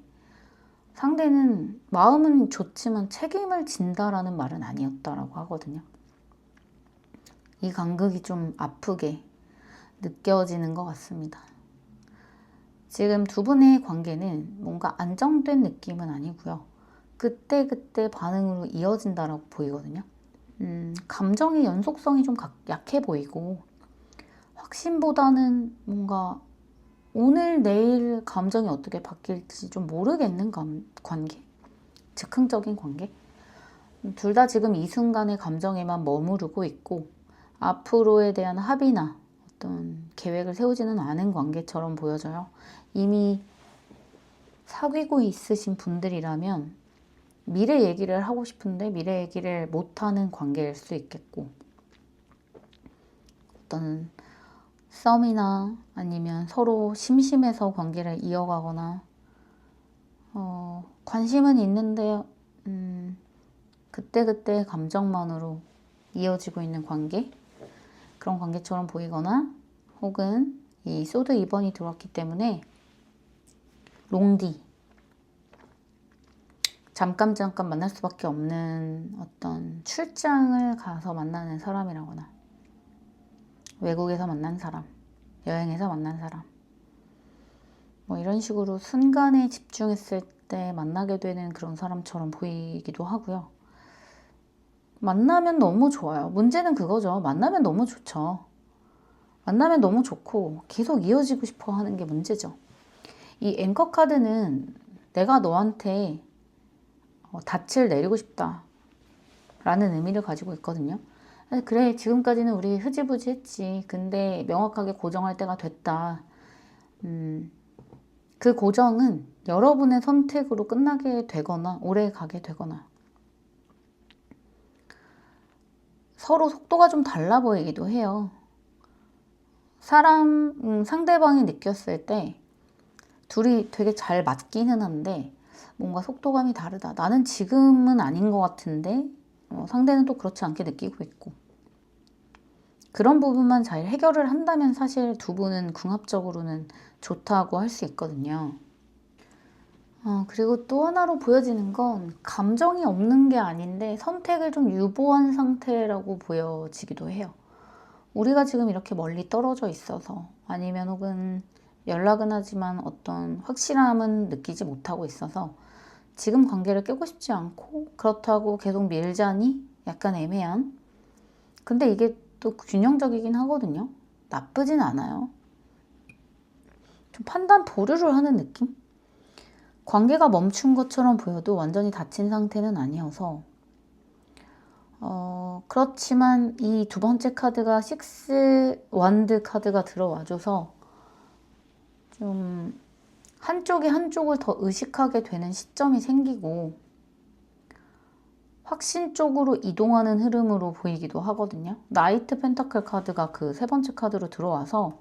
상대는 마음은 좋지만 책임을 진다라는 말은 아니었다라고 하거든요. 이 간극이 좀 아프게 느껴지는 것 같습니다. 지금 두 분의 관계는 뭔가 안정된 느낌은 아니고요. 그때그때 반응으로 이어진다라고 보이거든요. 감정의 연속성이 좀 약해 보이고, 확신보다는 뭔가 오늘 내일 감정이 어떻게 바뀔지 좀 모르겠는 관계, 즉흥적인 관계. 둘 다 지금 이 순간의 감정에만 머무르고 있고, 앞으로에 대한 합의나 어떤 계획을 세우지는 않은 관계처럼 보여져요. 이미 사귀고 있으신 분들이라면 미래 얘기를 하고 싶은데 미래 얘기를 못하는 관계일 수 있겠고, 어떤 썸이나 아니면 서로 심심해서 관계를 이어가거나, 관심은 있는데 그때그때 감정만으로 이어지고 있는 관계, 그런 관계처럼 보이거나, 혹은 이 소드 2번이 들어왔기 때문에 롱디, 잠깐 만날 수밖에 없는 어떤 출장을 가서 만나는 사람이라거나, 외국에서 만난 사람, 여행에서 만난 사람, 뭐 이런 식으로 순간에 집중했을 때 만나게 되는 그런 사람처럼 보이기도 하고요. 만나면 너무 좋아요. 문제는 그거죠. 만나면 너무 좋죠. 만나면 너무 좋고 계속 이어지고 싶어 하는 게 문제죠. 이 앵커 카드는 내가 너한테 닻을 내리고 싶다 라는 의미를 가지고 있거든요. 그래, 지금까지는 우리 흐지부지 했지. 근데 명확하게 고정할 때가 됐다. 그 고정은 여러분의 선택으로 끝나게 되거나 오래 가게 되거나, 서로 속도가 좀 달라 보이기도 해요. 상대방이 느꼈을 때 둘이 되게 잘 맞기는 한데 뭔가 속도감이 다르다. 나는 지금은 아닌 것 같은데 상대는 또 그렇지 않게 느끼고 있고, 그런 부분만 잘 해결을 한다면 사실 두 분은 궁합적으로는 좋다고 할 수 있거든요. 그리고 또 하나로 보여지는 건 감정이 없는 게 아닌데 선택을 좀 유보한 상태라고 보여지기도 해요. 우리가 지금 이렇게 멀리 떨어져 있어서, 아니면 혹은 연락은 하지만 어떤 확실함은 느끼지 못하고 있어서 지금 관계를 깨고 싶지 않고, 그렇다고 계속 밀자니 약간 애매한, 근데 이게 또 균형적이긴 하거든요. 나쁘진 않아요. 좀 판단 보류를 하는 느낌? 관계가 멈춘 것처럼 보여도 완전히 닫힌 상태는 아니어서, 그렇지만 이 두 번째 카드가 식스 완드 카드가 들어와줘서 좀 한쪽이 한쪽을 더 의식하게 되는 시점이 생기고, 확신 쪽으로 이동하는 흐름으로 보이기도 하거든요. 나이트 펜타클 카드가 그 세 번째 카드로 들어와서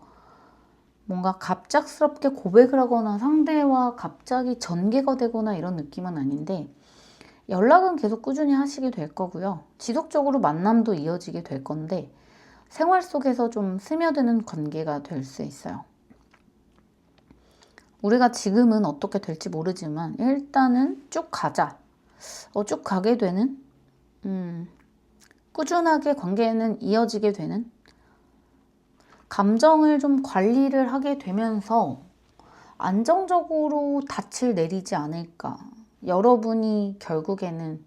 뭔가 갑작스럽게 고백을 하거나 상대와 갑자기 전개가 되거나 이런 느낌은 아닌데, 연락은 계속 꾸준히 하시게 될 거고요. 지속적으로 만남도 이어지게 될 건데, 생활 속에서 좀 스며드는 관계가 될 수 있어요. 우리가 지금은 어떻게 될지 모르지만 일단은 쭉 가자. 쭉 가게 되는, 꾸준하게 관계는 이어지게 되는, 감정을 좀 관리를 하게 되면서 안정적으로 닻을 내리지 않을까. 여러분이 결국에는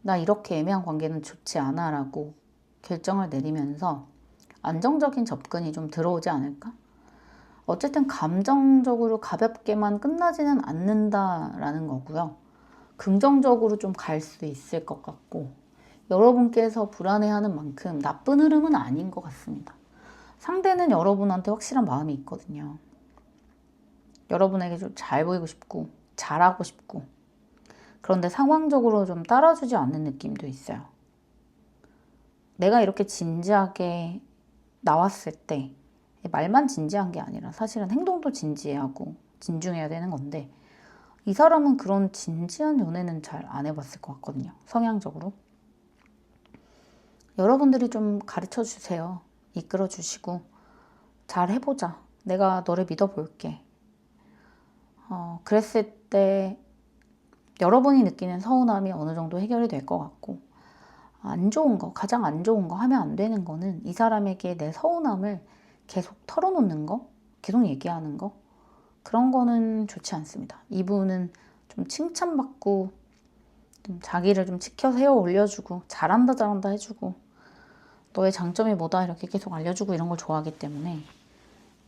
나 이렇게 애매한 관계는 좋지 않아 라고 결정을 내리면서 안정적인 접근이 좀 들어오지 않을까? 어쨌든 감정적으로 가볍게만 끝나지는 않는다라는 거고요. 긍정적으로 좀 갈 수 있을 것 같고, 여러분께서 불안해하는 만큼 나쁜 흐름은 아닌 것 같습니다. 상대는 여러분한테 확실한 마음이 있거든요. 여러분에게 좀 잘 보이고 싶고 잘하고 싶고, 그런데 상황적으로 좀 따라주지 않는 느낌도 있어요. 내가 이렇게 진지하게 나왔을 때 말만 진지한 게 아니라 사실은 행동도 진지하고 진중해야 되는 건데, 이 사람은 그런 진지한 연애는 잘 안 해봤을 것 같거든요. 성향적으로. 여러분들이 좀 가르쳐 주세요. 이끌어 주시고 잘 해보자. 내가 너를 믿어볼게. 그랬을 때 여러분이 느끼는 서운함이 어느 정도 해결이 될 것 같고, 안 좋은 거, 가장 안 좋은 거, 하면 안 되는 거는 이 사람에게 내 서운함을 계속 털어놓는 거, 계속 얘기하는 거, 그런 거는 좋지 않습니다. 이분은 좀 칭찬받고 좀 자기를 좀 치켜 세워 올려주고 잘한다 잘한다 해주고 너의 장점이 뭐다 이렇게 계속 알려주고 이런 걸 좋아하기 때문에,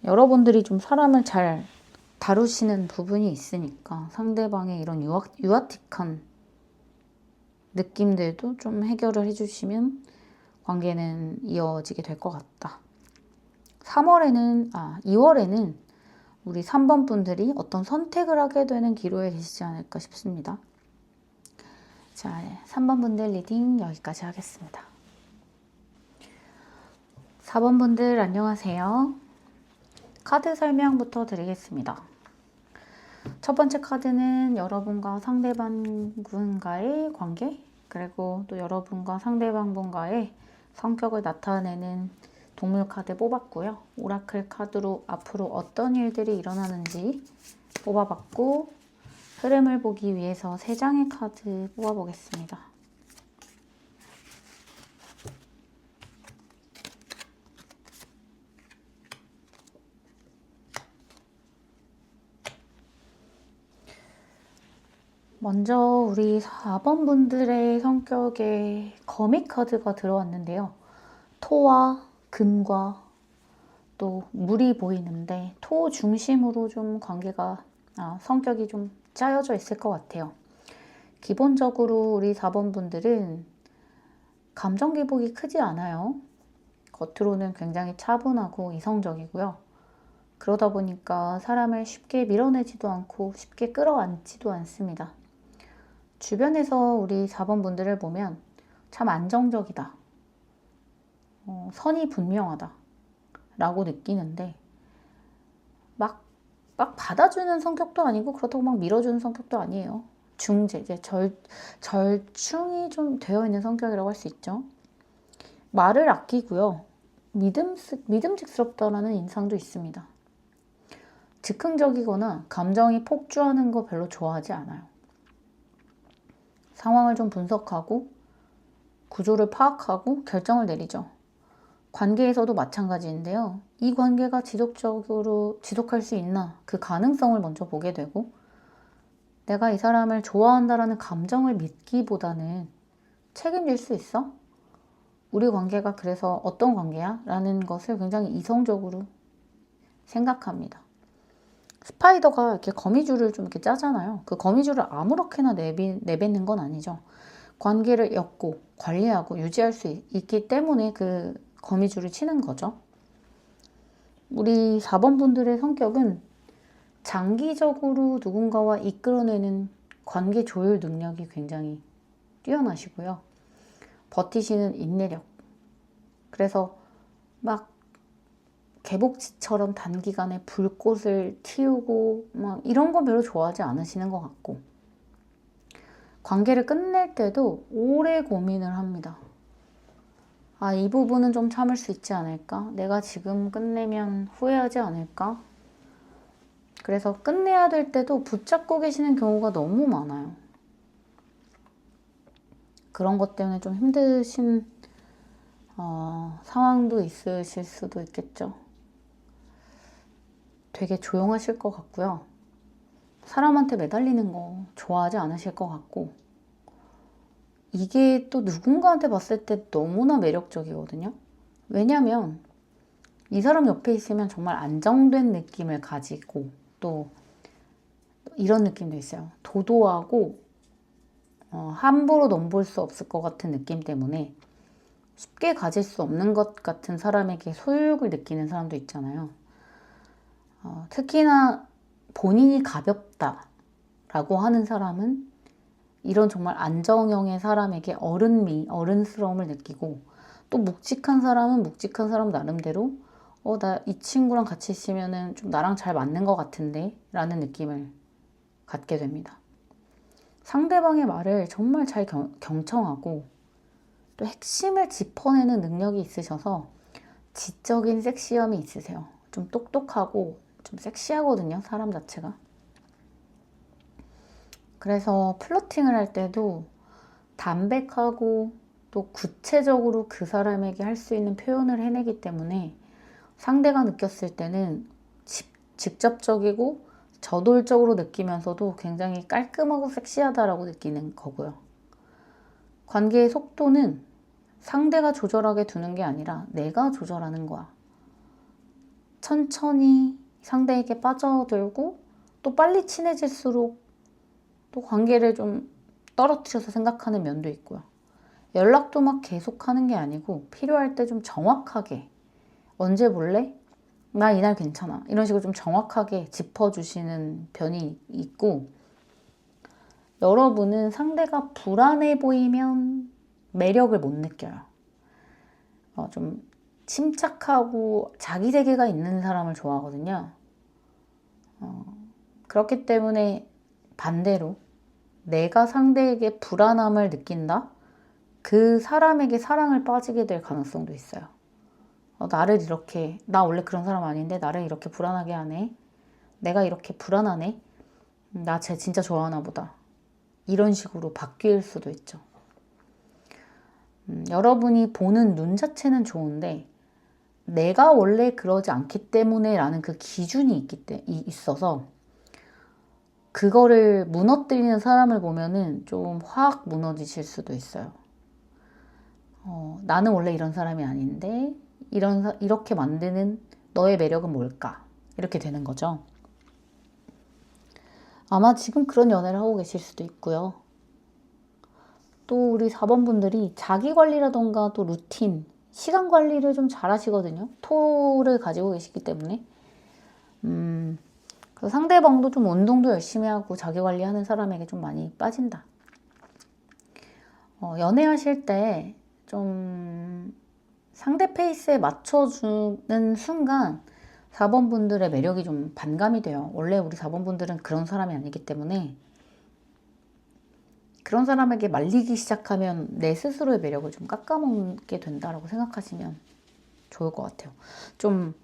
여러분들이 좀 사람을 잘 다루시는 부분이 있으니까 상대방의 이런 유아틱한 느낌들도 좀 해결을 해주시면 관계는 이어지게 될 것 같다. 2월에는 우리 3번 분들이 어떤 선택을 하게 되는 기로에 계시지 않을까 싶습니다. 자, 3번 분들 리딩 여기까지 하겠습니다. 4번 분들 안녕하세요. 카드 설명부터 드리겠습니다. 첫 번째 카드는 여러분과 상대방분과의 관계, 그리고 또 여러분과 상대방분과의 성격을 나타내는 동물 카드 뽑았고요. 오라클 카드로 앞으로 어떤 일들이 일어나는지 뽑아봤고, 흐름을 보기 위해서 3장의 카드 뽑아보겠습니다. 먼저 우리 4번 분들의 성격에 거미 카드가 들어왔는데요. 토와 금과 또 물이 보이는데, 토 중심으로 좀 성격이 좀 짜여져 있을 것 같아요. 기본적으로 우리 4번 분들은 감정 기복이 크지 않아요. 겉으로는 굉장히 차분하고 이성적이고요. 그러다 보니까 사람을 쉽게 밀어내지도 않고 쉽게 끌어안지도 않습니다. 주변에서 우리 4번 분들을 보면 참 안정적이다, 선이 분명하다 라고 느끼는데, 막 받아주는 성격도 아니고 그렇다고 막 밀어주는 성격도 아니에요. 중재, 이제 절충이 좀 되어 있는 성격이라고 할 수 있죠. 말을 아끼고요. 믿음직스럽다라는 인상도 있습니다. 즉흥적이거나 감정이 폭주하는 거 별로 좋아하지 않아요. 상황을 좀 분석하고 구조를 파악하고 결정을 내리죠. 관계에서도 마찬가지인데요. 이 관계가 지속할 수 있나, 그 가능성을 먼저 보게 되고, 내가 이 사람을 좋아한다라는 감정을 믿기보다는 책임질 수 있어? 우리 관계가 그래서 어떤 관계야? 라는 것을 굉장히 이성적으로 생각합니다. 스파이더가 이렇게 거미줄을 좀 이렇게 짜잖아요. 그 거미줄을 아무렇게나 내뱉는 건 아니죠. 관계를 엮고 관리하고 유지할 수 있기 때문에 그 거미줄을 치는 거죠. 우리 4번 분들의 성격은 장기적으로 누군가와 이끌어내는 관계 조율 능력이 굉장히 뛰어나시고요. 버티시는 인내력. 그래서 막 개복치처럼 단기간에 불꽃을 틔우고 막 이런 거 별로 좋아하지 않으시는 것 같고, 관계를 끝낼 때도 오래 고민을 합니다. 이 부분은 좀 참을 수 있지 않을까? 내가 지금 끝내면 후회하지 않을까? 그래서 끝내야 될 때도 붙잡고 계시는 경우가 너무 많아요. 그런 것 때문에 좀 힘드신 상황도 있으실 수도 있겠죠. 되게 조용하실 것 같고요. 사람한테 매달리는 거 좋아하지 않으실 것 같고, 이게 또 누군가한테 봤을 때 너무나 매력적이거든요. 왜냐면 이 사람 옆에 있으면 정말 안정된 느낌을 가지고, 또 이런 느낌도 있어요. 도도하고 함부로 넘볼 수 없을 것 같은 느낌 때문에 쉽게 가질 수 없는 것 같은 사람에게 소유욕을 느끼는 사람도 있잖아요. 특히나 본인이 가볍다라고 하는 사람은 이런 정말 안정형의 사람에게 어른스러움을 느끼고, 또 묵직한 사람은 묵직한 사람 나름대로 나 이 친구랑 같이 있으면은 좀 나랑 잘 맞는 것 같은데 라는 느낌을 갖게 됩니다. 상대방의 말을 정말 잘 경청하고 또 핵심을 짚어내는 능력이 있으셔서 지적인 섹시함이 있으세요. 좀 똑똑하고 좀 섹시하거든요, 사람 자체가. 그래서 플러팅을 할 때도 담백하고 또 구체적으로 그 사람에게 할 수 있는 표현을 해내기 때문에 상대가 느꼈을 때는 직접적이고 저돌적으로 느끼면서도 굉장히 깔끔하고 섹시하다라고 느끼는 거고요. 관계의 속도는 상대가 조절하게 두는 게 아니라 내가 조절하는 거야. 천천히 상대에게 빠져들고 또 빨리 친해질수록 또 관계를 좀 떨어뜨려서 생각하는 면도 있고요. 연락도 막 계속하는 게 아니고 필요할 때 좀 정확하게 언제 볼래? 나 이날 괜찮아. 이런 식으로 좀 정확하게 짚어주시는 편이 있고, 여러분은 상대가 불안해 보이면 매력을 못 느껴요. 좀 침착하고 자기 세계가 있는 사람을 좋아하거든요. 그렇기 때문에 반대로 내가 상대에게 불안함을 느낀다? 그 사람에게 사랑을 빠지게 될 가능성도 있어요. 나를 이렇게, 나 원래 그런 사람 아닌데 나를 이렇게 불안하게 하네. 내가 이렇게 불안하네. 나 쟤 진짜 좋아하나 보다. 이런 식으로 바뀔 수도 있죠. 여러분이 보는 눈 자체는 좋은데 내가 원래 그러지 않기 때문에 라는 그 기준이 있어서 그거를 무너뜨리는 사람을 보면은 좀 확 무너지실 수도 있어요. 나는 원래 이런 사람이 아닌데 이렇게 만드는 너의 매력은 뭘까? 이렇게 되는 거죠. 아마 지금 그런 연애를 하고 계실 수도 있고요. 또 우리 4번 분들이 자기 관리라던가 또 루틴, 시간 관리를 좀 잘 하시거든요. 토를 가지고 계시기 때문에. 그래서 상대방도 좀 운동도 열심히 하고 자기 관리하는 사람에게 좀 많이 빠진다. 연애하실 때 좀 상대 페이스에 맞춰주는 순간 4번 분들의 매력이 좀 반감이 돼요. 원래 우리 4번 분들은 그런 사람이 아니기 때문에 그런 사람에게 말리기 시작하면 내 스스로의 매력을 좀 깎아먹게 된다라고 생각하시면 좋을 것 같아요. 좀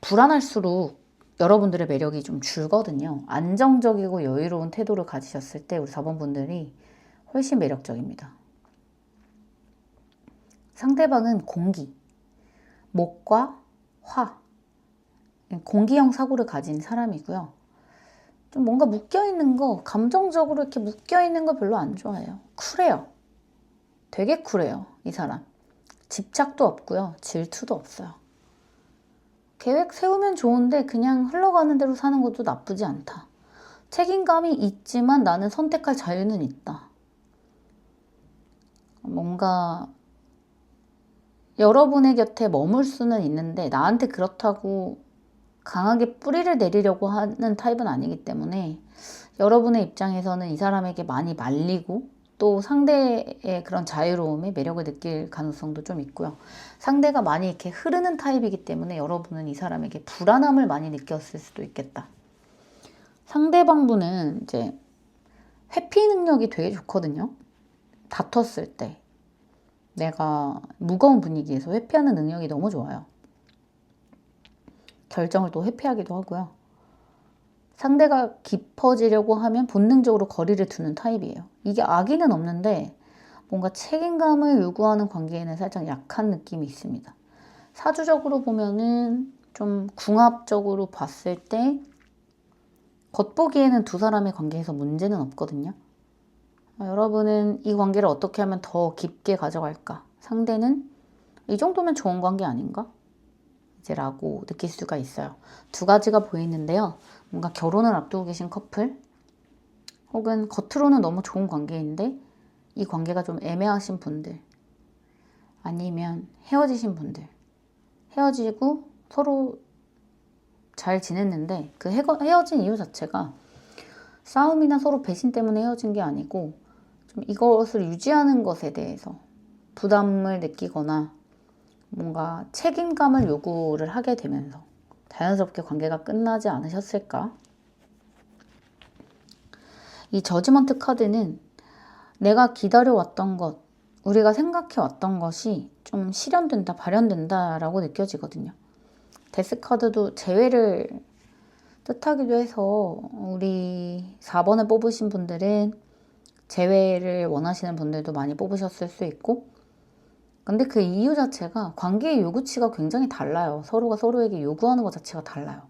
불안할수록 여러분들의 매력이 좀 줄거든요. 안정적이고 여유로운 태도를 가지셨을 때 우리 4번 분들이 훨씬 매력적입니다. 상대방은 공기, 목과 화, 공기형 사고를 가진 사람이고요. 좀 뭔가 묶여있는 거, 감정적으로 이렇게 묶여있는 거 별로 안 좋아해요. 쿨해요. 되게 쿨해요, 이 사람. 집착도 없고요. 질투도 없어요. 계획 세우면 좋은데 그냥 흘러가는 대로 사는 것도 나쁘지 않다. 책임감이 있지만 나는 선택할 자유는 있다. 뭔가 여러분의 곁에 머물 수는 있는데 나한테 그렇다고 강하게 뿌리를 내리려고 하는 타입은 아니기 때문에 여러분의 입장에서는 이 사람에게 많이 말리고 또 상대의 그런 자유로움에 매력을 느낄 가능성도 좀 있고요. 상대가 많이 이렇게 흐르는 타입이기 때문에 여러분은 이 사람에게 불안함을 많이 느꼈을 수도 있겠다. 상대방 분은 이제 회피 능력이 되게 좋거든요. 다퉜을 때 내가 무거운 분위기에서 회피하는 능력이 너무 좋아요. 결정을 또 회피하기도 하고요. 상대가 깊어지려고 하면 본능적으로 거리를 두는 타입이에요. 이게 악의는 없는데 뭔가 책임감을 요구하는 관계에는 살짝 약한 느낌이 있습니다. 사주적으로 보면은 좀 궁합적으로 봤을 때 겉보기에는 두 사람의 관계에서 문제는 없거든요. 여러분은 이 관계를 어떻게 하면 더 깊게 가져갈까? 상대는 이 정도면 좋은 관계 아닌가? 이제 라고 느낄 수가 있어요. 두 가지가 보이는데요. 뭔가 결혼을 앞두고 계신 커플 혹은 겉으로는 너무 좋은 관계인데 이 관계가 좀 애매하신 분들 아니면 헤어지신 분들 헤어지고 서로 잘 지냈는데 그 헤어진 이유 자체가 싸움이나 서로 배신 때문에 헤어진 게 아니고 좀 이것을 유지하는 것에 대해서 부담을 느끼거나 뭔가 책임감을 요구를 하게 되면서 자연스럽게 관계가 끝나지 않으셨을까? 이 저지먼트 카드는 내가 기다려왔던 것, 우리가 생각해왔던 것이 좀 실현된다, 발현된다 라고 느껴지거든요. 데스 카드도 재회를 뜻하기도 해서 우리 4번을 뽑으신 분들은 재회를 원하시는 분들도 많이 뽑으셨을 수 있고, 근데 그 이유 자체가 관계의 요구치가 굉장히 달라요. 서로가 서로에게 요구하는 것 자체가 달라요.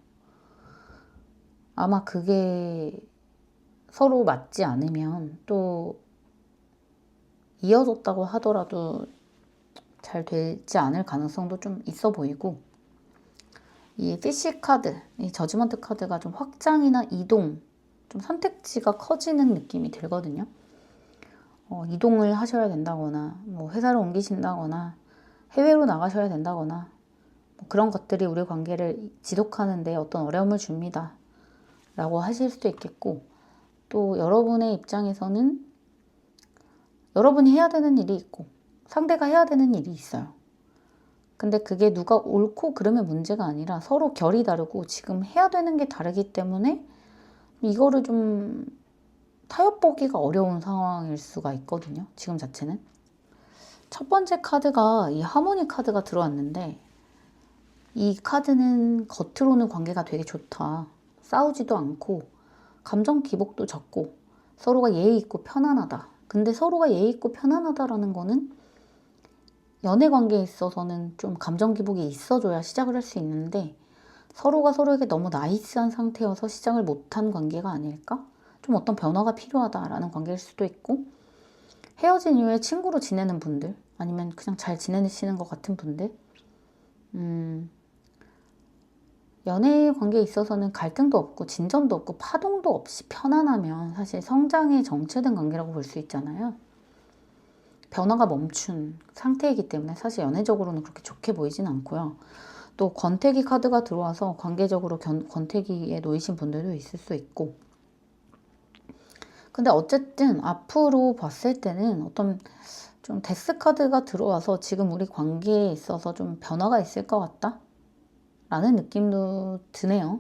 아마 그게 서로 맞지 않으면 또 이어졌다고 하더라도 잘 되지 않을 가능성도 좀 있어 보이고, 이 피쉬 카드, 이 저지먼트 카드가 좀 확장이나 이동, 좀 선택지가 커지는 느낌이 들거든요. 이동을 하셔야 된다거나, 뭐 회사를 옮기신다거나, 해외로 나가셔야 된다거나, 뭐 그런 것들이 우리 관계를 지속하는데 어떤 어려움을 줍니다. 라고 하실 수도 있겠고, 또 여러분의 입장에서는 여러분이 해야 되는 일이 있고, 상대가 해야 되는 일이 있어요. 근데 그게 누가 옳고 그름의 문제가 아니라 서로 결이 다르고 지금 해야 되는 게 다르기 때문에 이거를 좀 타협보기가 어려운 상황일 수가 있거든요. 지금 자체는. 첫 번째 카드가 이 하모니 카드가 들어왔는데, 이 카드는 겉으로는 관계가 되게 좋다. 싸우지도 않고 감정 기복도 적고 서로가 예의 있고 편안하다. 근데 서로가 예의 있고 편안하다라는 거는 연애 관계에 있어서는 좀 감정 기복이 있어줘야 시작을 할 수 있는데, 서로가 서로에게 너무 나이스한 상태여서 시작을 못한 관계가 아닐까? 좀 어떤 변화가 필요하다라는 관계일 수도 있고, 헤어진 이후에 친구로 지내는 분들, 아니면 그냥 잘 지내시는 것 같은 분들, 연애 관계에 있어서는 갈등도 없고 진전도 없고 파동도 없이 편안하면 사실 성장에 정체된 관계라고 볼 수 있잖아요. 변화가 멈춘 상태이기 때문에 사실 연애적으로는 그렇게 좋게 보이진 않고요. 또 권태기 카드가 들어와서 관계적으로 권태기에 놓이신 분들도 있을 수 있고, 근데 어쨌든 앞으로 봤을 때는 어떤 좀 데스 카드가 들어와서 지금 우리 관계에 있어서 좀 변화가 있을 것 같다? 라는 느낌도 드네요.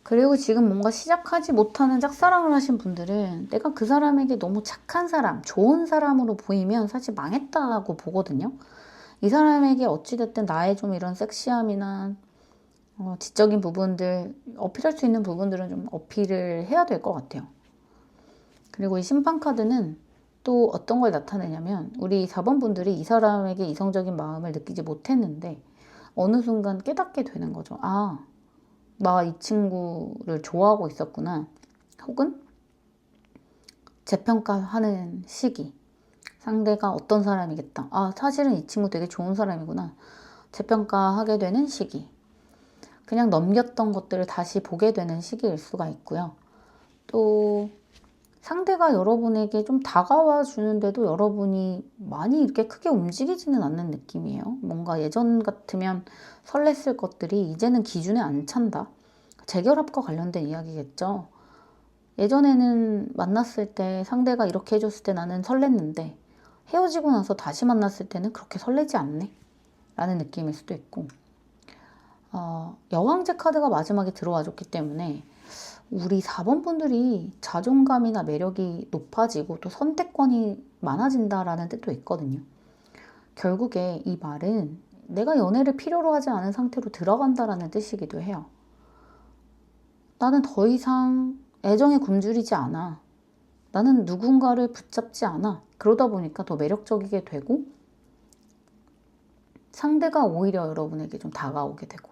그리고 지금 뭔가 시작하지 못하는 짝사랑을 하신 분들은 내가 그 사람에게 너무 착한 사람, 좋은 사람으로 보이면 사실 망했다고 보거든요. 이 사람에게 어찌됐든 나의 좀 이런 섹시함이나 지적인 부분들, 어필할 수 있는 부분들은 좀 어필을 해야 될 것 같아요. 그리고 이 심판 카드는 또 어떤 걸 나타내냐면, 우리 4번 분들이 이 사람에게 이성적인 마음을 느끼지 못했는데 어느 순간 깨닫게 되는 거죠. 아, 나 이 친구를 좋아하고 있었구나. 혹은 재평가하는 시기. 상대가 어떤 사람이겠다. 아, 사실은 이 친구 되게 좋은 사람이구나. 재평가하게 되는 시기. 그냥 넘겼던 것들을 다시 보게 되는 시기일 수가 있고요. 또 상대가 여러분에게 좀 다가와 주는데도 여러분이 많이 이렇게 크게 움직이지는 않는 느낌이에요. 뭔가 예전 같으면 설렜을 것들이 이제는 기준에 안 찬다. 재결합과 관련된 이야기겠죠. 예전에는 만났을 때 상대가 이렇게 해줬을 때 나는 설렜는데, 헤어지고 나서 다시 만났을 때는 그렇게 설레지 않네? 라는 느낌일 수도 있고, 여왕제 카드가 마지막에 들어와 줬기 때문에 우리 4번 분들이 자존감이나 매력이 높아지고 또 선택권이 많아진다라는 뜻도 있거든요. 결국에 이 말은 내가 연애를 필요로 하지 않은 상태로 들어간다라는 뜻이기도 해요. 나는 더 이상 애정에 굶주리지 않아. 나는 누군가를 붙잡지 않아. 그러다 보니까 더 매력적이게 되고 상대가 오히려 여러분에게 좀 다가오게 되고,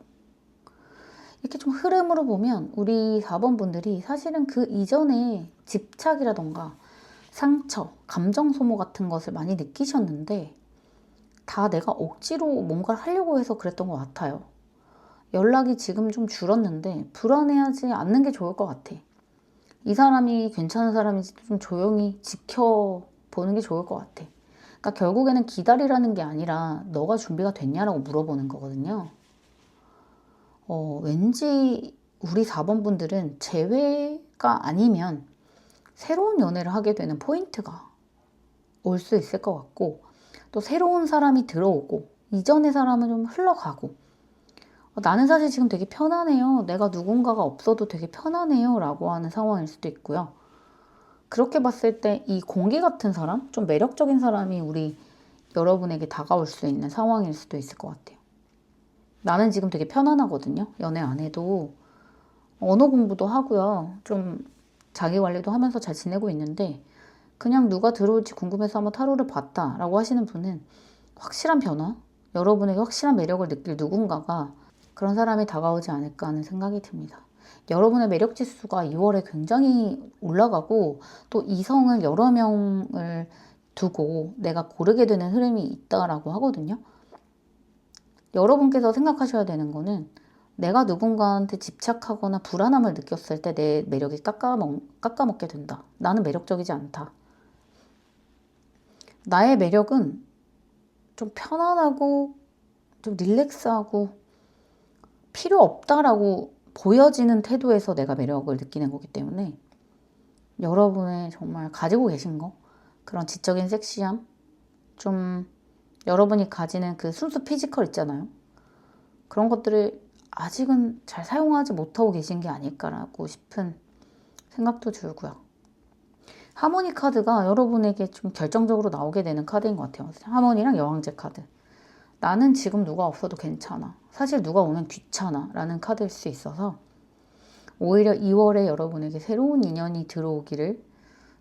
이렇게 좀 흐름으로 보면 우리 4번 분들이 사실은 그 이전에 집착이라던가 상처, 감정 소모 같은 것을 많이 느끼셨는데 다 내가 억지로 뭔가를 하려고 해서 그랬던 것 같아요. 연락이 지금 좀 줄었는데 불안해하지 않는 게 좋을 것 같아. 이 사람이 괜찮은 사람인지 좀 조용히 지켜보는 게 좋을 것 같아. 그러니까 결국에는 기다리라는 게 아니라 너가 준비가 됐냐라고 물어보는 거거든요. 왠지 우리 4번 분들은 재회가 아니면 새로운 연애를 하게 되는 포인트가 올 수 있을 것 같고, 또 새로운 사람이 들어오고 이전의 사람은 좀 흘러가고, 나는 사실 지금 되게 편하네요, 내가 누군가가 없어도 되게 편하네요 라고 하는 상황일 수도 있고요. 그렇게 봤을 때 이 공기 같은 사람, 좀 매력적인 사람이 우리 여러분에게 다가올 수 있는 상황일 수도 있을 것 같아요. 나는 지금 되게 편안하거든요. 연애 안 해도 언어 공부도 하고요, 좀 자기 관리도 하면서 잘 지내고 있는데, 그냥 누가 들어올지 궁금해서 한번 타로를 봤다 라고 하시는 분은 확실한 변화, 여러분에게 확실한 매력을 느낄 누군가가, 그런 사람이 다가오지 않을까 하는 생각이 듭니다. 여러분의 매력 지수가 2월에 굉장히 올라가고, 또 이성을 여러 명을 두고 내가 고르게 되는 흐름이 있다라고 하거든요. 여러분께서 생각하셔야 되는 거는, 내가 누군가한테 집착하거나 불안함을 느꼈을 때 내 매력이 깎아먹게 된다, 나는 매력적이지 않다, 나의 매력은 좀 편안하고 좀 릴렉스하고 필요 없다라고 보여지는 태도에서 내가 매력을 느끼는 거기 때문에, 여러분의 정말 가지고 계신 거, 그런 지적인 섹시함, 좀 여러분이 가지는 그 순수 피지컬 있잖아요. 그런 것들을 아직은 잘 사용하지 못하고 계신 게 아닐까라고 싶은 생각도 들고요. 하모니 카드가 여러분에게 좀 결정적으로 나오게 되는 카드인 것 같아요. 하모니랑 여왕제 카드. 나는 지금 누가 없어도 괜찮아, 사실 누가 오면 귀찮아 라는 카드일 수 있어서, 오히려 2월에 여러분에게 새로운 인연이 들어오기를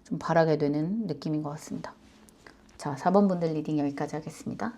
좀 바라게 되는 느낌인 것 같습니다. 자, 4번 분들 리딩 여기까지 하겠습니다.